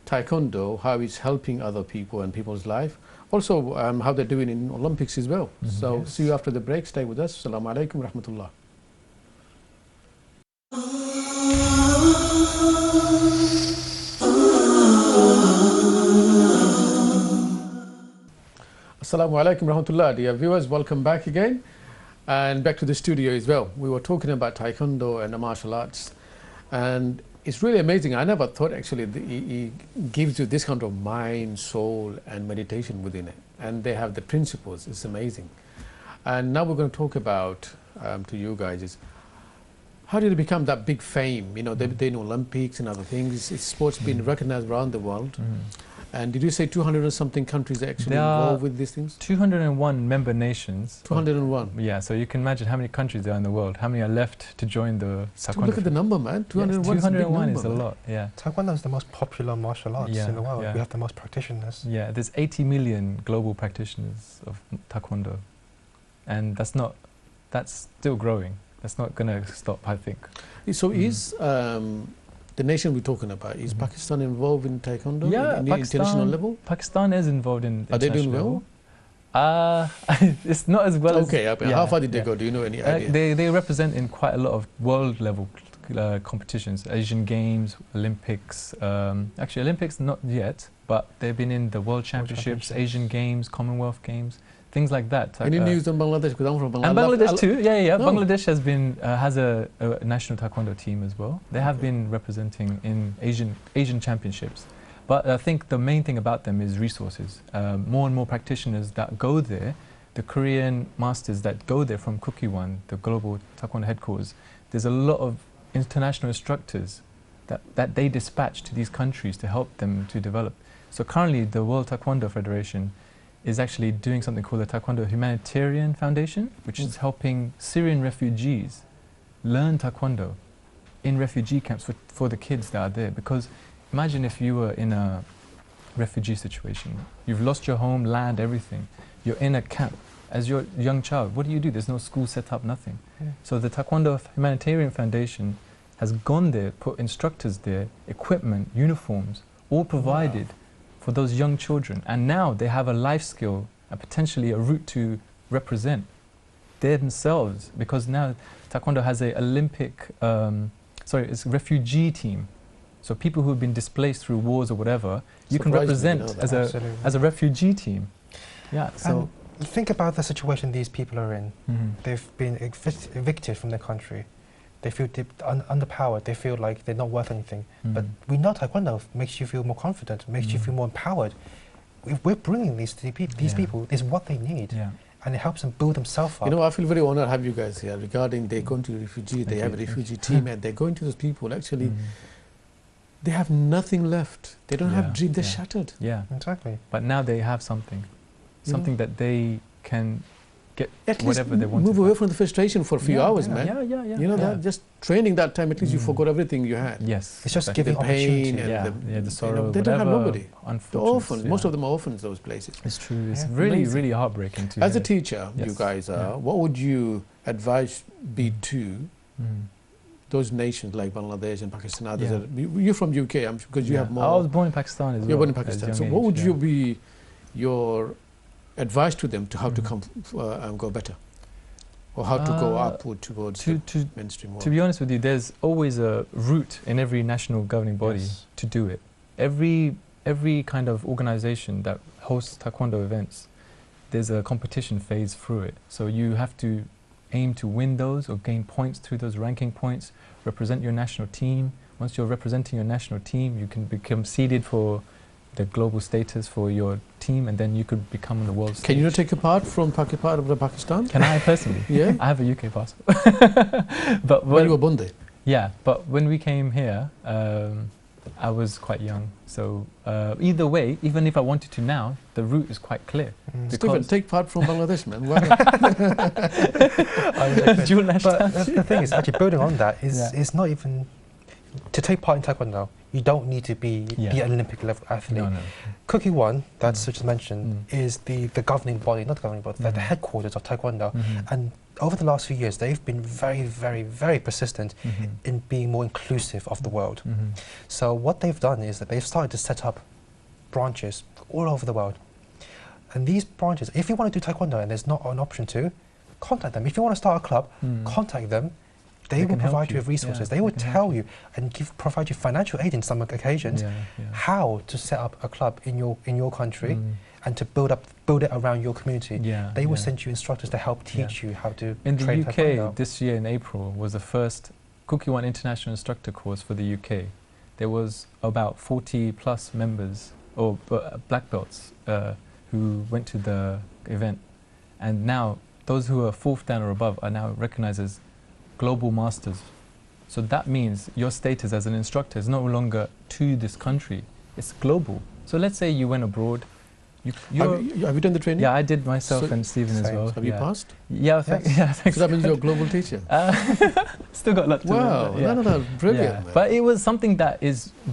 Taekwondo, how it's helping other people and people's life. Also how they're doing in Olympics as well. So see you after the break. Stay with us. Assalamu alaikum wa rahmatullah. Assalamu alaikum rahmatullah. Dear viewers, welcome back again, and back to the studio as well. We were talking about Taekwondo and the martial arts, and it's really amazing. I never thought actually it gives you this kind of mind, soul and meditation within it, and they have the principles. It's amazing. And now we're going to talk about to you guys is how did it become that big fame? You know, they're in Olympics and other things. It's sports being recognized around the world. And did you say 200 or something countries are actually involved with these things? 201 member nations. 201? Yeah, so you can imagine how many countries there are in the world, how many are left to join the Taekwondo. Look at the number, man. 201, yes, 201 is a lot, yeah. Taekwondo is the most popular martial arts in the world. We have the most practitioners. Yeah, there's 80 million global practitioners of Taekwondo. And that's still growing. That's not going to stop, I think. So is the nation we're talking about, is Pakistan involved in Taekwondo? Yeah, in the international level? Pakistan is involved in Are they doing well? It's not as well as... Okay, how far did they go? Do you know any idea? They represent in quite a lot of world level competitions, Asian Games, Olympics. Actually, Olympics not yet, but they've been in the World Championships, Asian Games, Commonwealth Games, things like that. Any news on Bangladesh? Because I'm from Bangladesh. And Bangladesh too, yeah. No. Bangladesh has a national Taekwondo team as well. They have been representing in Asian Championships. But I think the main thing about them is resources. More and more practitioners that go there the Korean masters that go there from Kukkiwon, the global Taekwondo headquarters, there's a lot of international instructors that they dispatch to these countries to help them to develop. So currently the World Taekwondo Federation is actually doing something called the Taekwondo Humanitarian Foundation, which is helping Syrian refugees learn Taekwondo in refugee camps for the kids that are there. Because imagine if you were in a refugee situation, you've lost your home, land, everything. You're in a camp as your young child. What do you do? There's no school set up, nothing. Yeah. So the Taekwondo Humanitarian Foundation has gone there, put instructors there, equipment, uniforms, all provided for those young children. And now they have a life skill and potentially a route to represent themselves, because now Taekwondo has a it's a refugee team. So people who have been displaced through wars or whatever, you can represent as a refugee team. Yeah. So and think about the situation these people are in. They've been evicted from their country. They feel underpowered. They feel like they're not worth anything. But we know Taekwondo makes you feel more confident, makes you feel more empowered. If we're bringing these people, is what they need. Yeah. And it helps them build themselves up. You know, I feel very honored to have you guys here regarding they going to refugees, they have a refugee team, and they're going to those people. Actually, they have nothing left. They don't have dreams, they're shattered. Yeah, exactly. But now they have something that they can get at whatever least they want. Move away from the frustration for a few hours, man. Yeah. You know, that just training that time, at least you forgot everything you had. Yes. It's just giving the pain opportunity. and the sorrow. They don't have nobody. The orphans, Yeah. most of them are orphans, those places. It's true. It's really heartbreaking to As a teacher, you guys are, what would you advise be to those nations like Bangladesh and Pakistan? Others you're from UK, because you have more. I was born in Pakistan as well. You're born in Pakistan. So what would you be your advice to them to how to come and go better? Or how to go upward towards the mainstream world? To be honest with you, there's always a route in every national governing body to do it. Every kind of organization that hosts Taekwondo events, there's a competition phase through it. So you have to aim to win those or gain points through those ranking points, represent your national team. Once you're representing your national team, you can become seeded for the global status for your team, and then you could become on the world stage. Can you not take a part from Pakistan? Can I personally? Yeah. I have a UK passport. But when you were born there? Yeah, but when we came here, I was quite young. So either way, even if I wanted to now, the route is quite clear. Stephen, take part from Bangladesh, man. Dual nationality. But the thing is, actually building on that is not even to take part in Taekwondo. You don't need to be the Olympic level athlete. No. Kukkiwon, that's just mentioned, is the governing body, not the governing body, the headquarters of Taekwondo. And over the last few years, they've been very persistent in being more inclusive of the world. So what they've done is that they've started to set up branches all over the world. And these branches, if you want to do Taekwondo and there's not an option to, contact them. If you want to start a club, contact them. They will provide you with resources. They will tell you and provide you financial aid in some occasions how to set up a club in your country and to build it around your community. They will send you instructors to help teach you how to in the train UK Taekwondo. This year in April was the first Kukkiwon International Instructor course for the UK. There was about 40 plus members or black belts who went to the event, and now those who are 4th dan or above are now recognized as global masters. So that means your status as an instructor is no longer to this country, it's global. So let's say you went abroad. Have you done the training? Yeah, I did myself and Stephen as well. Have you passed? Yeah, thanks. So that means you're a global teacher? Still got a lot to learn. Wow, no, brilliant. Man. But it was something that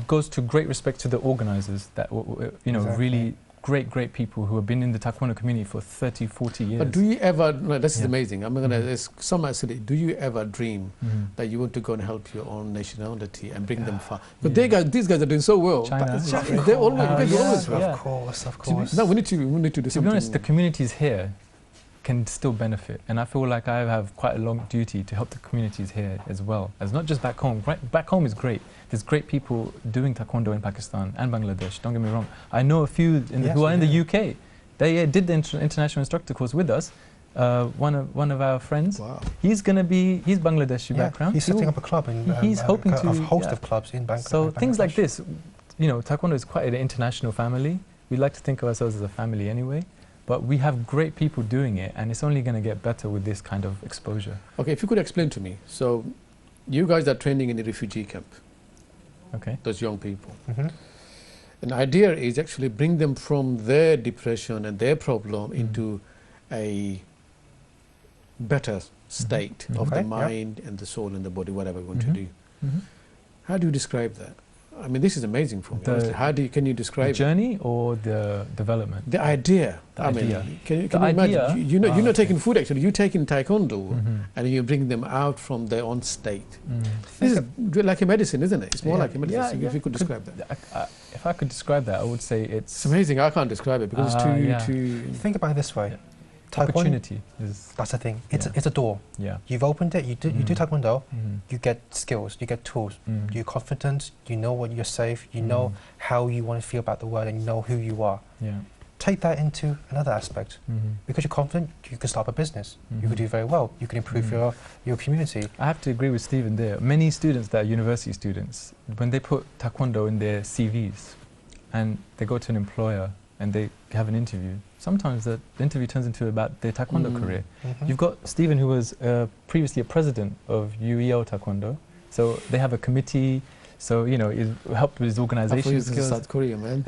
goes to great respect to the organizers, that really great people who have been in the Taekwondo community for 30, 40 years. But do you ever, this is amazing, I'm going to, some might say, do you ever dream that you want to go and help your own nationality and bring them far? But these guys are doing so well. China. They're always, Of course. No, we need to do something. To be honest, the communities here can still benefit, and I feel like I have quite a long duty to help the communities here as well. As not just back home. Back home is great. There's great people doing Taekwondo in Pakistan and Bangladesh, don't get me wrong. I know a few who are in the UK. They did the international instructor course with us. One of our friends, he's Bangladeshi background. He's setting up a club in he's hoping to host of clubs in Bangladesh. So things like this, Taekwondo is quite an international family. We like to think of ourselves as a family anyway. But we have great people doing it, and it's only going to get better with this kind of exposure. Okay, if you could explain to me. So, you guys are training in the refugee camp. Okay. Those young people. And the idea is actually bring them from their depression and their problem into a better state of the mind and the soul and the body, whatever we want to do. How do you describe that? I mean, this is amazing for me. Honestly. How do you, can you describe the journey or the development? The idea. The I idea. mean, can you imagine? You're not taking food actually. You're taking taekwondo and you bring them out from their own state. This is like a medicine, isn't it? It's more like a medicine. If you could describe that. If I could describe that, I would say it's amazing. I can't describe it because it's too. Think about it this way. Opportunity is. That's the thing. It's a door. Yeah. You've opened it. You do taekwondo. You get skills. You get tools. You're confident. You know what you're safe. You know how you want to feel about the world, and you know who you are. Yeah. Take that into another aspect. Because you're confident, you can start a business. You could do very well. You can improve your community. I have to agree with Stephen there. Many students that are university students, when they put taekwondo in their CVs, and they go to an employer and they have an interview, sometimes the interview turns into about their taekwondo career. You've got Stephen, who was previously a president of UEL Taekwondo, so they have a committee, so he's helped with his organization skills. South Korea, man.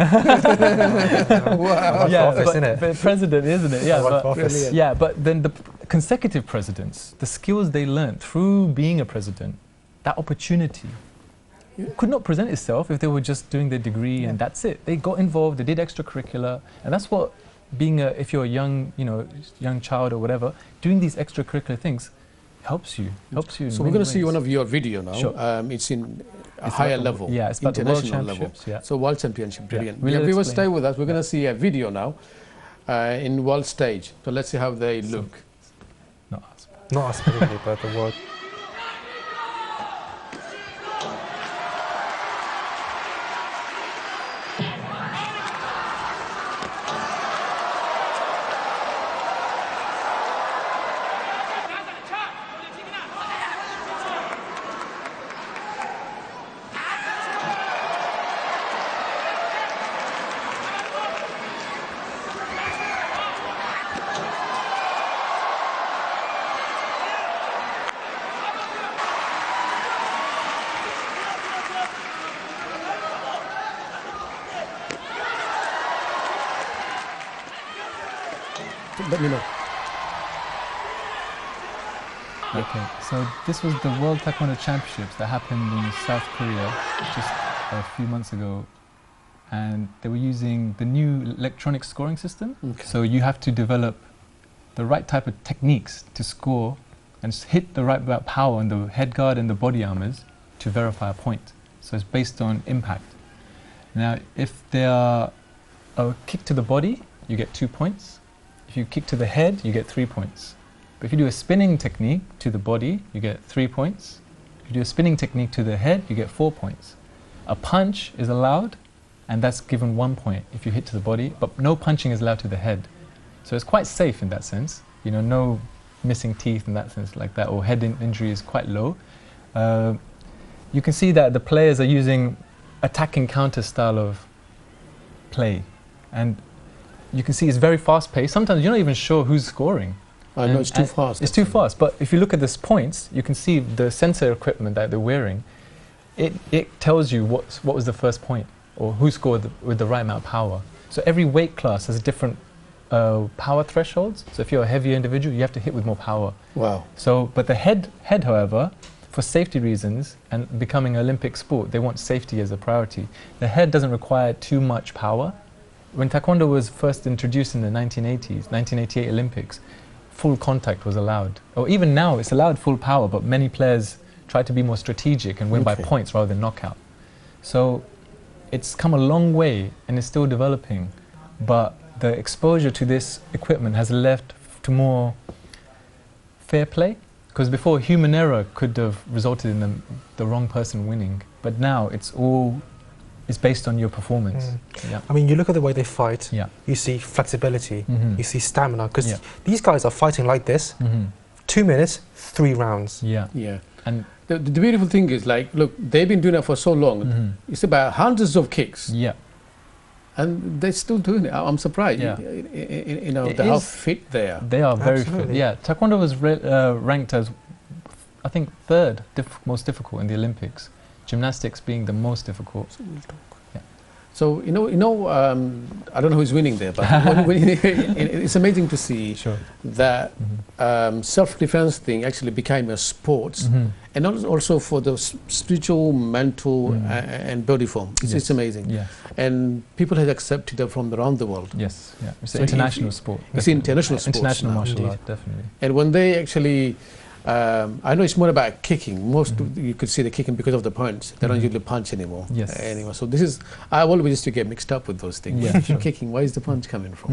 Wow. Yeah, office, but president, isn't it? Yeah, yeah, but then the consecutive presidents, the skills they learned through being a president, that opportunity could not present itself if they were just doing their degree and that's it. They got involved, they did extracurricular, and that's what being if you're a young child or whatever, doing these extracurricular things helps you. So we're going to see one of your video now. Sure. It's in a higher level, yeah, it's about international the World level. Yeah. So World Championship, brilliant. Yeah, We will stay with us. We're going to see a video now in world stage. So let's see how they look. Not us specifically, but the world. Let me know. Okay, so this was the World Taekwondo Championships that happened in South Korea just a few months ago, and they were using the new electronic scoring system. So you have to develop the right type of techniques to score and hit the right amount of power on the head guard and the body armors to verify a point. So it's based on impact. Now, if they are a kick to the body, you get 2 points. If you kick to the head, you get 3 points. But if you do a spinning technique to the body, you get 3 points. If you do a spinning technique to the head, you get 4 points. A punch is allowed, and that's given 1 point if you hit to the body, but no punching is allowed to the head. So it's quite safe in that sense. No missing teeth in that sense like that, or head injury is quite low. You can see that the players are using attacking counter style of play. And you can see it's very fast paced. Sometimes you're not even sure who's scoring. I know, it's too fast. It's too fast. But if you look at these points, you can see the sensor equipment that they're wearing. It tells you what was the first point, or who scored with the right amount of power. So every weight class has different power thresholds. So if you're a heavier individual, you have to hit with more power. Wow. So, but the head, however, for safety reasons and becoming an Olympic sport, they want safety as a priority. The head doesn't require too much power. When Taekwondo was first introduced in the 1980s, 1988 Olympics, full contact was allowed. Or even now, it's allowed full power, but many players try to be more strategic and win by points rather than knockout. So it's come a long way and it's still developing, but the exposure to this equipment has left to more fair play. Because before, human error could have resulted in the wrong person winning, but now it's based on your performance. Yeah. I mean, you look at the way they fight, Yeah. you see flexibility, you see stamina, because Yeah. these guys are fighting like this, 2 minutes, 3 rounds. Yeah. Yeah. And the beautiful thing is, like, look, they've been doing it for so long. It's about hundreds of kicks. yeah. And they're still doing it. I'm surprised. Yeah. You know, It how is- fit they are. They are very fit. Absolutely. Yeah, Taekwondo was ranked as, I think, third most difficult in the Olympics. Gymnastics being the most difficult. So I don't know who's winning there, but it's amazing to see Sure. that self-defense thing actually became a sport, and also for the spiritual, mental, and body form. It's Yes. amazing, Yeah. and people have accepted it from around the world. Yes. Yeah. It's So an international sport. It's definitely. international sports International now, martial indeed. art, definitely. And when they actually, I know it's more about kicking. You could see the kicking because of the punch. They don't usually punch anymore. Yes. Anymore. So I always used to get mixed up with those things. Yeah, sure. Kicking. Where is the punch coming from?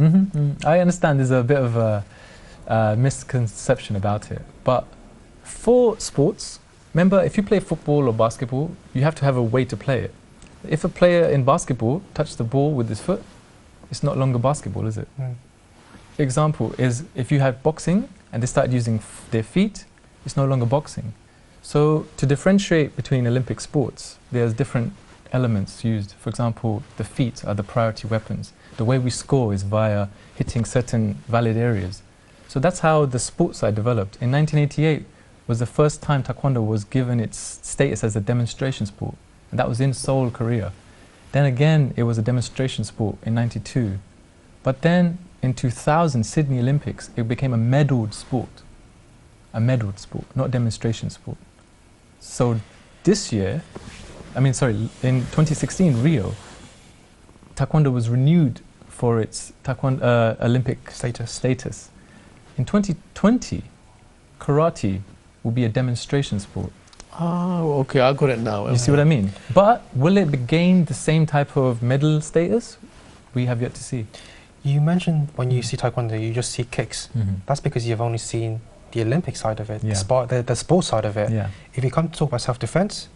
I understand there's a bit of a misconception about it, but for sports, remember, if you play football or basketball, you have to have a way to play it. If a player in basketball touches the ball with his foot, it's no longer basketball, is it? Example is if you have boxing and they start using their feet, it's no longer boxing. So to differentiate between Olympic sports, there's different elements used. For example, the feet are the priority weapons. The way we score is via hitting certain valid areas. So that's how the sports side developed. In 1988 was the first time Taekwondo was given its status as a demonstration sport, and that was in Seoul, Korea. Then again, it was a demonstration sport in 92. But then in 2000, Sydney Olympics, it became a medalled sport. A medalled sport, not demonstration sport. So this year, in 2016, Rio, Taekwondo was renewed for its Olympic status. In 2020, karate will be a demonstration sport. Oh, okay, I got it now. You see what I mean? But will it gain the same type of medal status? We have yet to see. You mentioned when you see Taekwondo, you just see kicks. That's because you've only seen the Olympic side of it, Yeah. the sports side of it. Yeah. If you come to talk about self-defense,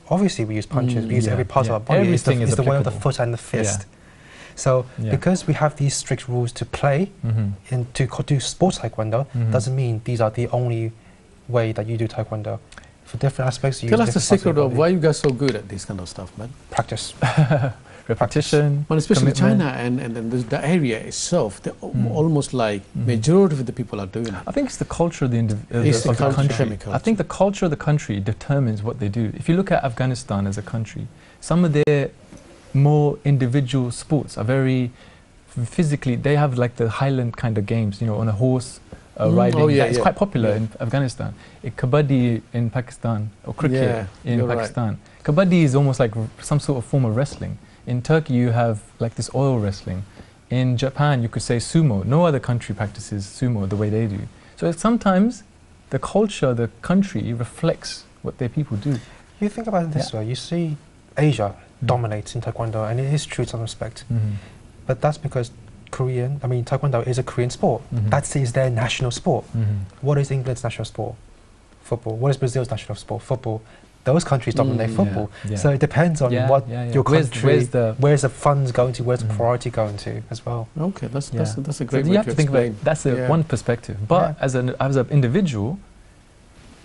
obviously we use punches, we use Yeah. every part Yeah. of our body. Everything it's is the way of the applicable. foot and the fist. Yeah. So Yeah. because we have these strict rules to play and to do sports Taekwondo, doesn't mean these are the only way that you do Taekwondo. For different aspects, you Tell use us the different parts secret your of body. why you guys so good at this kind of stuff, man. Practice. Repetition. Well, especially commitment. China and the area itself, almost like majority of the people are doing it. I think it's the culture of the, It's the of the culture. country. Islamic I culture. think the culture of the country determines what they do. If you look at Afghanistan as a country, some of their more individual sports are very physically, they have like the Highland kind of games, on a horse, riding. Oh, yeah, It's yeah. quite popular Yeah. in Afghanistan. Kabaddi in Pakistan, or cricket in you're right. Pakistan. Kabaddi is almost like some sort of form of wrestling. In Turkey, you have like this oil wrestling. In Japan, you could say sumo. No other country practices sumo the way they do. So sometimes the culture, the country reflects what their people do. You think about it this way, you see Asia dominates in Taekwondo, and it is true to some respect. But that's because Taekwondo is a Korean sport. That is their national sport. What is England's national sport? Football. What is Brazil's national sport? Football. Those countries dominate football. yeah. So it depends on what your country, where's the funds going to, where's the priority going to as well. Okay, that's a So great you way have to think about explain. it. That's one perspective. But as an individual,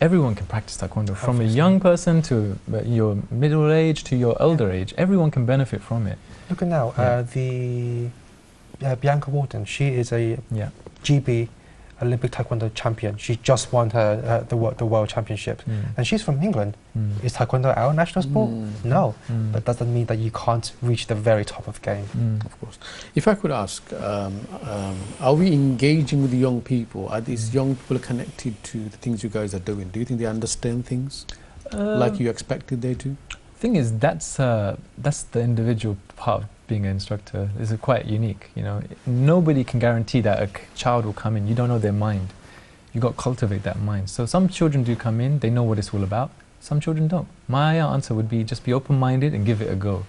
everyone can practice Taekwondo. From a Obviously. young person to your middle age to your elder age, everyone can benefit from it. Look at now, Bianca Walton, she is a Yeah. GB Olympic Taekwondo champion. She just won her the World Championship. And she's from England. Is Taekwondo our national sport? No. But doesn't mean that you can't reach the very top of the game. Of course. If I could ask, are we engaging with the young people? Are these young people connected to the things you guys are doing? Do you think they understand things like you expected they to? Thing is, that's the individual part of being an instructor. Is quite unique. Nobody can guarantee that a child will come in. You don't know their mind. You got to cultivate that mind. So some children do come in. They know what it's all about. Some children don't. My answer would be just be open-minded and give it a go.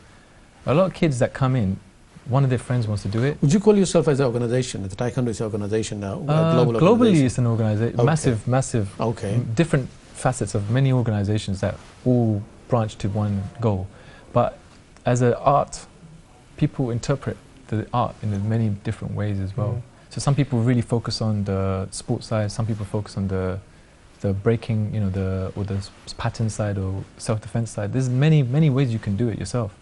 A lot of kids that come in, one of their friends wants to do it. Would you call yourself as an organization? The Taekwondo is an organization now, a global globally, organization? it's an organization, Okay. massive, Okay. different facets of many organizations that all branch to one goal. But as an art, people interpret the art in many different ways as well. So some people really focus on the sports side, some people focus on the breaking, or the pattern side or self-defense side. There's many ways you can do it yourself.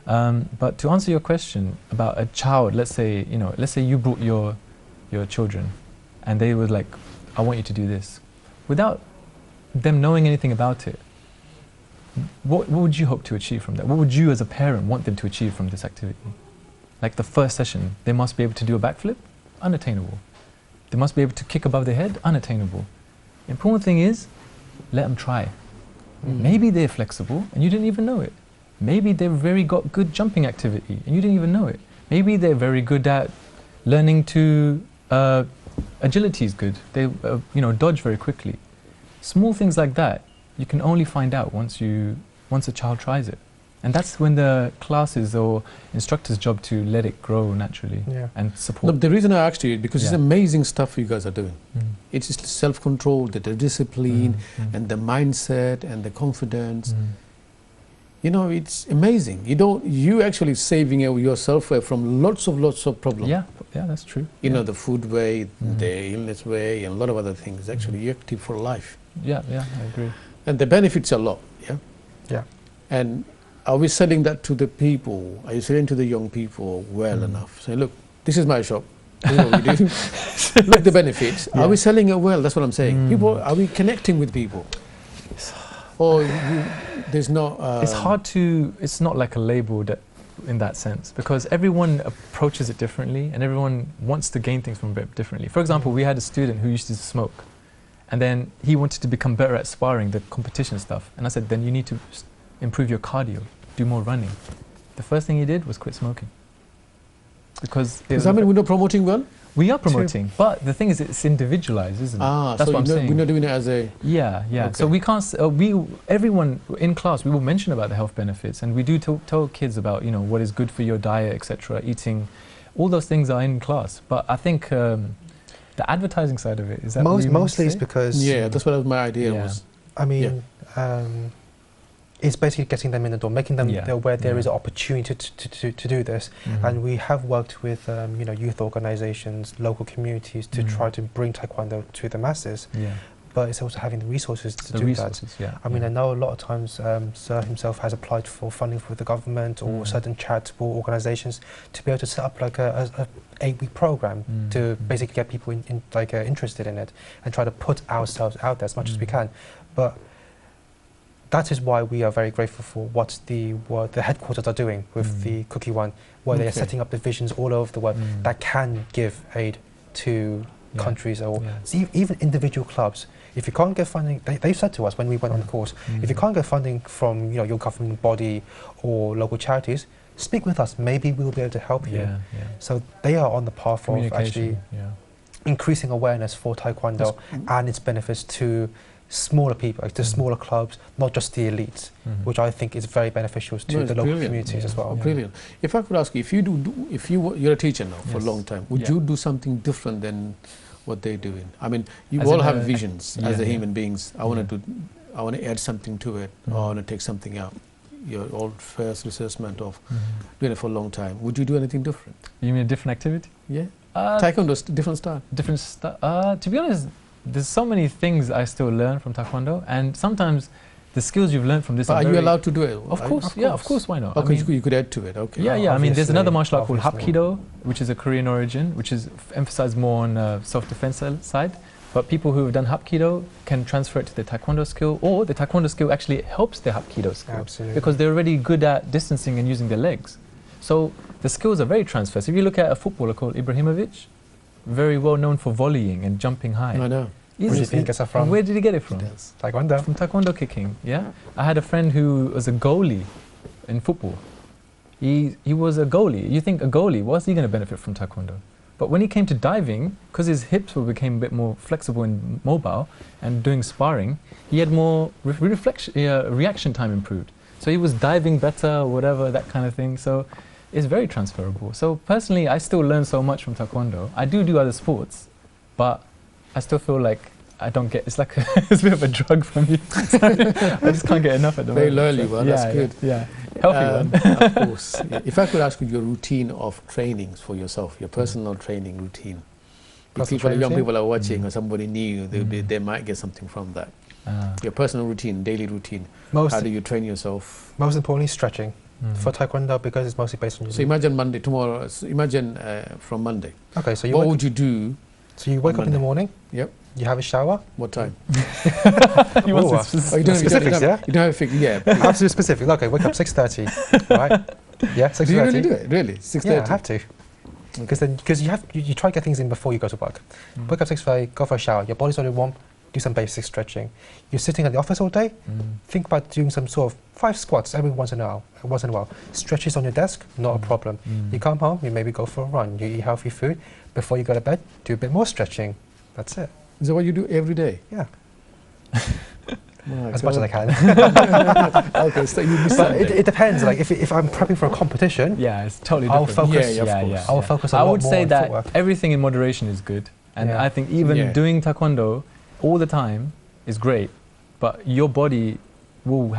But to answer your question about a child, let's say you brought your children and they were like, I want you to do this. Without them knowing anything about it, what would you hope to achieve from that? What would you as a parent want them to achieve from this activity? Like the first session, they must be able to do a backflip, unattainable. They must be able to kick above their head, unattainable. The important thing is, let them try. Maybe they're flexible and you didn't even know it. Maybe they've very got good jumping activity and you didn't even know it. Maybe they're very good at learning to, agility is good. They dodge very quickly. Small things like that, you can only find out once a child tries it. And that's when the classes or instructor's job to let it grow naturally and support. No, the reason I asked you is because it's amazing stuff you guys are doing. It's just self-control, the discipline, and the mindset and the confidence. You know, it's amazing. You actually saving yourself from lots of problems. Yeah, that's true. You know, the food way, the illness way, and a lot of other things. Actually, you're active for life. Yeah, I agree. And the benefits are a lot. Yeah. And are we selling that to the people? Are you selling to the young people well enough? Say, look, this is my shop. This is what we do. Look, the benefits. Are we selling it well? That's what I'm saying. People, are we connecting with people? Or there's no... it's hard to... It's not like a label in that sense, because everyone approaches it differently and everyone wants to gain things from it differently. For example, we had a student who used to smoke and then he wanted to become better at sparring, the competition stuff. And I said, then you need to improve your cardio, do more running. The first thing he did was quit smoking. Because... Does that mean we're not promoting well? We are promoting, but the thing is, it's individualized, isn't it? That's so what I'm saying. We're not doing it as a... Yeah. Okay. So we can't... everyone in class, we will mention about the health benefits, and we do tell kids about, what is good for your diet, etc., eating. All those things are in class. But I think the advertising side of it, is that mostly it's because... Yeah, that's what my idea was. I mean... it's basically getting them in the door, making them aware there is an opportunity to do this. And we have worked with youth organizations, local communities to try to bring Taekwondo to the masses. But it's also having the resources to do that. I mean, I know a lot of times Sir himself has applied for funding for the government or certain charitable organizations to be able to set up like a 8-week program to basically get people interested in it and try to put ourselves out there as much as we can. But that is why we are very grateful for what the headquarters are doing with the Cookie One, where they are setting up divisions all over the world that can give aid to countries or even individual clubs. If you can't get funding, they said to us when we went on the course, if you can't get funding from your government body or local charities, speak with us. Maybe we'll be able to help you. So they are on the path of actually increasing awareness for Taekwondo and its benefits to smaller people, to smaller clubs, not just the elites, which I think is very beneficial to the local communities as well. Brilliant. If I could ask you, you're a teacher now for a long time, would you do something different than what they're doing? I mean, you all have visions as a human beings. I want to add something to it, or I want to take something out. Your old first assessment of doing it for a long time. Would you do anything different? You mean a different activity? Yeah. Taekwondo's different style. Different style. To be honest, there's so many things I still learn from Taekwondo, and sometimes the skills you've learned from this are you allowed to do it? Of course, of course, why not? Okay, you could add to it, okay. I mean, there's another martial art called Hapkido, which is a Korean origin, which is emphasized more on self-defense side, but people who have done Hapkido can transfer it to the Taekwondo skill, or the Taekwondo skill actually helps the Hapkido skill, because they're already good at distancing and using their legs. So the skills are very transferred. So if you look at a footballer called Ibrahimovic, very well known for volleying and jumping high. I know. Where do you think it's from? Where did he get it from? Taekwondo. From Taekwondo kicking, I had a friend who was a goalie in football. He was a goalie. You think a goalie, what's he going to benefit from Taekwondo? But when he came to diving, because his hips became a bit more flexible and mobile, and doing sparring, he had more reaction time improved. So he was diving better, whatever, that kind of thing. So it's very transferable. So personally, I still learn so much from Taekwondo. I do other sports, but I still feel like I don't get, it's like it's a bit of a drug for me. I just can't get enough at the moment. Very early one, that's good. Yeah, healthy one. Of course. If I could ask you your routine of trainings for yourself, your personal training routine. If young people are watching or somebody new, they might get something from that. Your personal routine, daily routine. How do you train yourself? Most importantly, stretching. for Taekwondo because it's mostly based on your... So imagine Monday, tomorrow, imagine from Monday. Okay, so you What would you do? So you wake up in the morning, Yep. you have a shower. What time? He wants Ooh, it specific. Oh, you don't, specifics, yeah? You don't have a fix, yeah. Absolutely specific. Okay, wake up 6:30, right? Yeah, 6:30. Do you really do it? Really? 6:30? Yeah, I have to. Because you try to get things in before you go to work. Wake up 6:30, go for a shower. Your body's already warm. Do some basic stretching. You're sitting at the office all day. Think about doing some sort of 5 squats every once in a while. Stretches on your desk, not a problem. You come home, you maybe go for a run. You eat healthy food. Before you go to bed, do a bit more stretching. That's it. Is that what you do every day? Yeah. Right, As much as I can. Okay, so you miss But Sunday. it depends. Like if I'm prepping for a competition, Yeah, it's totally I'll different. focus. Yeah, of course. I will focus a I lot would more say on that footwork. everything in moderation is good, and Yeah. I think even Yeah. doing Taekwondo all the time is great, but your body will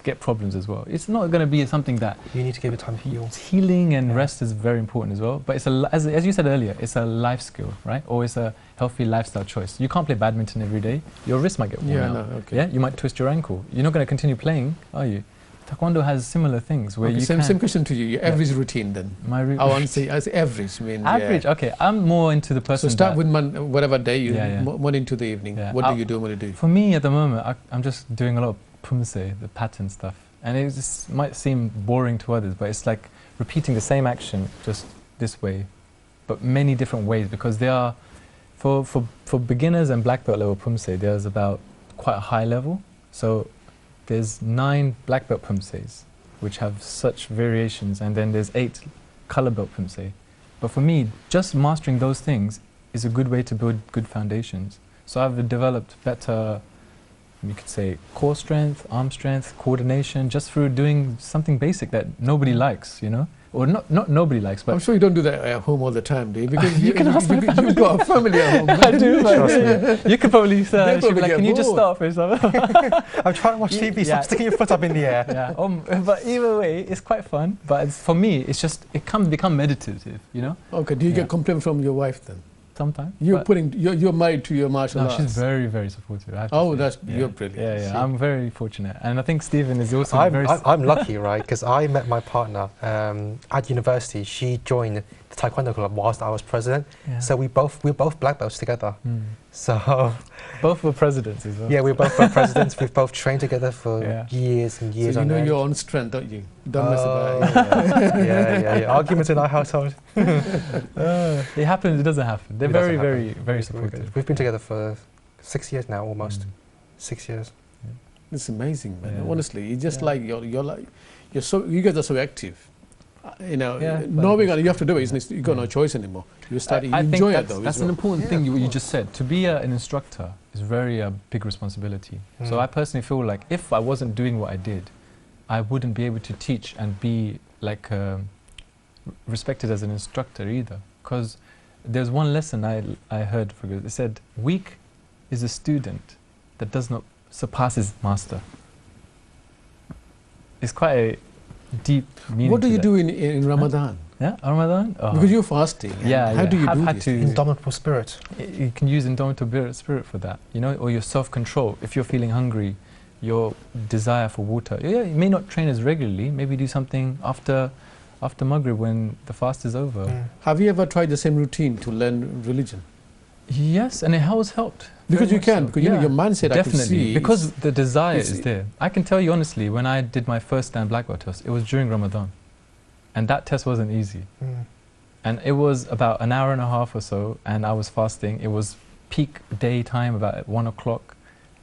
get problems as well. It's not going to be something that You need to give it time to heal. healing and Yeah. rest is very important as well. But it's as you said earlier, it's a life skill, right? Or it's a healthy lifestyle choice. You can't play badminton every day. Your wrist might get worn out. Okay. Yeah, you might twist your ankle. You're not going to continue playing, are you? Taekwondo has similar things where Okay, you same can. question to you. Your average routine then. I want to say as average. I mean, Average. yeah. Okay, I'm more into the So person. start that, with whatever day you Yeah. morning to the evening. Yeah. What do you do? What do you do? For me, at the moment, I'm just doing a lot of pumse, the pattern stuff, and it just might seem boring to others, but it's like repeating the same action just this way, but many different ways, because they are for beginners and black belt level pumse. There's about quite a high level, so there's 9 black belt pumses, which have such variations, and then there's 8 color belt pumse. But for me, just mastering those things is a good way to build good foundations. So I've developed better, you could say, core strength, arm strength, coordination, just through doing something basic that nobody likes, you know? Or not nobody likes, but... I'm sure you don't do that at home all the time, do you? Because You can ask my you've got a family at home. I do, but Trust me. you could probably say, probably like, get can you just bored. start for something? I'm trying to watch TV. Yeah. Stop sticking your foot up in the air. Yeah, but either way, it's quite fun. But for me, it's just, it can become meditative, you know? Okay, do you Yeah. get complaint from your wife then? Sometimes. You're married to your martial No, arts. she's very, very supportive. I have to Oh, say. that's Yeah. you're brilliant. Yeah, yeah. See? I'm very fortunate, and I think Stephen is also I'm, very. I'm lucky, right? Because I met my partner at university. She joined the Taekwondo club whilst I was president. Yeah. So we're both black belts together. So Both were presidents as well. yeah, we're both presidents. We've both trained together for Yeah. years and years. So you on know end. your own strength, don't you? Don't mess Oh, about it. yeah. Arguments in our household. It happens. It doesn't happen. They're It very, doesn't very, happen. very We're supportive. good. We've been together for 6 years now, almost. 6 years. It's amazing, man. Yeah. Honestly, it's just Yeah. like you're so you guys are so active. You know, Yeah, knowing but- you have to do it. You got no choice anymore. You start. You I think enjoy it that's, though. that's as an well. important Yeah, thing of what you course. just said. To be an instructor is very big responsibility. So I personally feel like if I wasn't doing what I did, I wouldn't be able to teach and be like respected as an instructor either. Because there's one lesson I heard. It said, "Weak is a student that does not surpass his master." It's quite a deep meaning. What do to you that. do in Ramadan? Yeah, Ramadan. Oh. Because you're fasting. and Yeah, How yeah. do you I've do had this? to- Indomitable spirit. You can use indomitable spirit for that, you know, or your self-control. If you're feeling hungry, your desire for water. Yeah, you may not train as regularly. Maybe do something after Maghrib when the fast is over. Have you ever tried the same routine to learn religion? Yes, and it has helped. Because very you much can, so. because you know Yeah, your mindset. I can definitely, see because the desire it's- is there. I can tell you honestly, when I did my first Dan black belt test, it was during Ramadan, and that test wasn't easy. And it was about an hour and a half or so, and I was fasting. It was peak daytime, about 1 o'clock,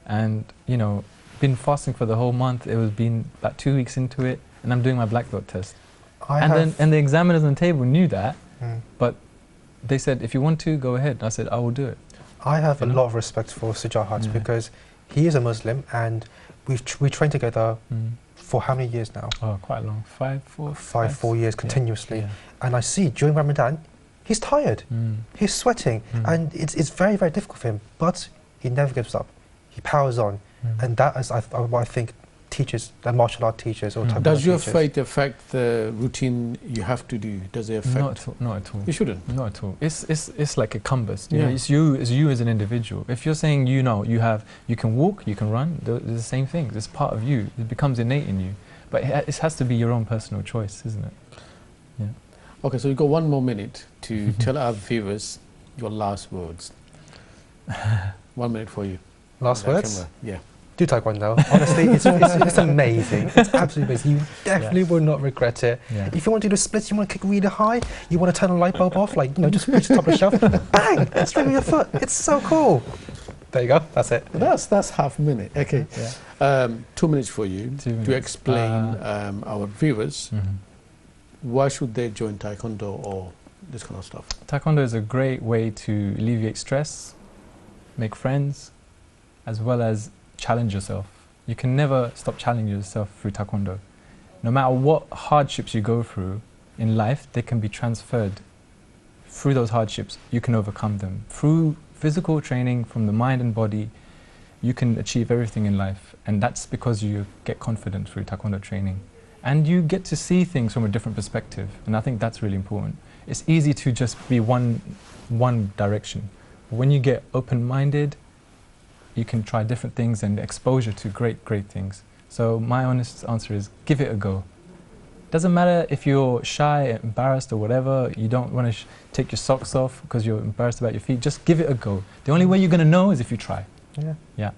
and you know, been fasting for the whole month. It was been about 2 weeks into it, and I'm doing my black belt test. And the examiners on the table knew that, but they said, if you want to, go ahead. And I said, I will do it. I have a You know? lot of respect for Sujahat Yeah. because he is a Muslim and we trained together for how many years now? Oh, quite long. 4 years continuously. Yeah. And I see during Ramadan, he's tired, he's sweating, and it's very, very difficult for him. But he never gives up. He powers on, and that is what I think teachers, the martial art teachers or Taekwondo Does your teachers. faith affect the routine you have to do? Does it affect? Not at all. You shouldn't. Not at all. It's like a compass. You Yeah. know, it's you as an individual. If you're saying you can walk, you can run, they're the same things. It's part of you. It becomes innate in you. But it has to be your own personal choice, isn't it? Yeah. Okay, so you got 1 more minute to tell our viewers your last words. 1 minute for you. Last words? Camera. Yeah. Do Taekwondo. Honestly, it's amazing. It's absolutely amazing. You definitely will not regret it. Yeah. If you want to do splits, you want to kick really high, you want to turn a light bulb off, like, you know, just reach the top of the shelf, bang, straight with your foot. It's so cool. There you go. That's it. That's half a minute. Okay. Yeah. 2 minutes for you 2 minutes. to explain our viewers Mhm. why should they join Taekwondo or this kind of stuff. Taekwondo is a great way to alleviate stress, make friends, as well as challenge yourself. You can never stop challenging yourself through Taekwondo. No matter what hardships you go through in life, they can be transferred. Through those hardships, you can overcome them. Through physical training from the mind and body, you can achieve everything in life. And that's because you get confident through Taekwondo training. And you get to see things from a different perspective. And I think that's really important. It's easy to just be one direction. When you get open-minded, you can try different things and exposure to great things. So my honest answer is give it a go. Doesn't matter if you're shy, embarrassed or whatever, you don't want to take your socks off because you're embarrassed about your feet, just give it a go. The only way you're going to know is if you try. Yeah. Yeah,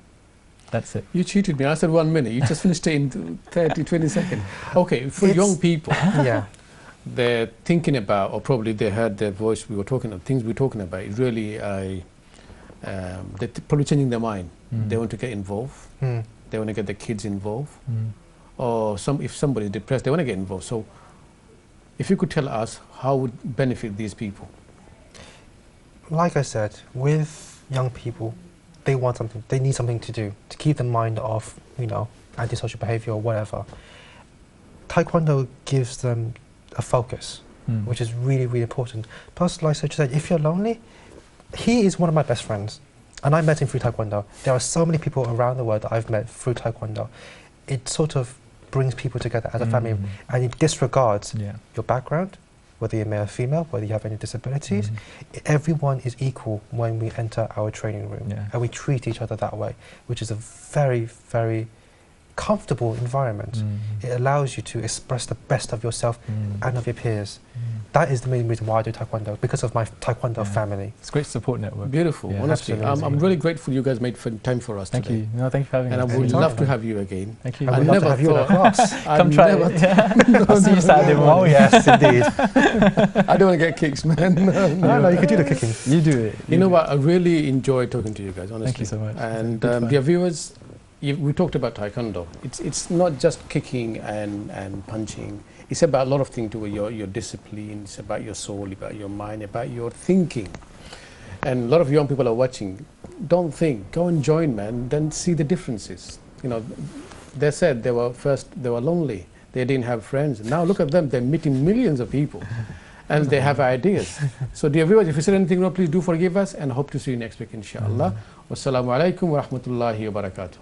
that's it. You cheated me. I said 1 minute. You just finished it in 30, 20 seconds. Okay, for young people, Yeah. they're thinking about, or probably they heard the voice we were talking about, things we were talking about, it really, they're probably changing their mind. They want to get involved. Mm. They want to get the kids involved. Or if somebody is depressed, they want to get involved. So if you could tell us how would benefit these people? Like I said, with young people, they want something, they need something to do to keep their mind off, you know, antisocial behavior or whatever. Taekwondo gives them a focus, which is really important. Plus, like I said, if you're lonely, he is one of my best friends, and I met him through Taekwondo. There are so many people around the world that I've met through Taekwondo. It sort of brings people together as a family, and it disregards your background, whether you're male or female, whether you have any disabilities. Everyone is equal when we enter our training room, and we treat each other that way, which is a very comfortable environment. It allows you to express the best of yourself and of your peers. That is the main reason why I do Taekwondo, because of my Taekwondo family. It's a great support network. Beautiful, Yeah, honestly. I'm really grateful you guys made time for us Thank today. you. No, thank you for having And I us. would love to have you again. Thank you. I would love to have you in a class. Come try it. I'll see you Saturday morning. Oh yes, indeed. I don't want to get kicks, man. No, you can do the kicking. You do it. You know what? I really enjoyed talking to you guys, honestly. Thank you so much. And Good fun. dear viewers, we talked about Taekwondo. It's not just kicking and punching. It's about a lot of things to your discipline. It's about your soul, about your mind, about your thinking. And a lot of young people are watching. Don't think. Go and join, man. Then see the differences. You know, they said they were lonely. They didn't have friends. Now look at them. They're meeting millions of people. And they have ideas. So dear viewers, if you said anything wrong, please do forgive us, and hope to see you next week, inshallah. Wassalamu alaikum wa rahmatullahi wa barakatuh.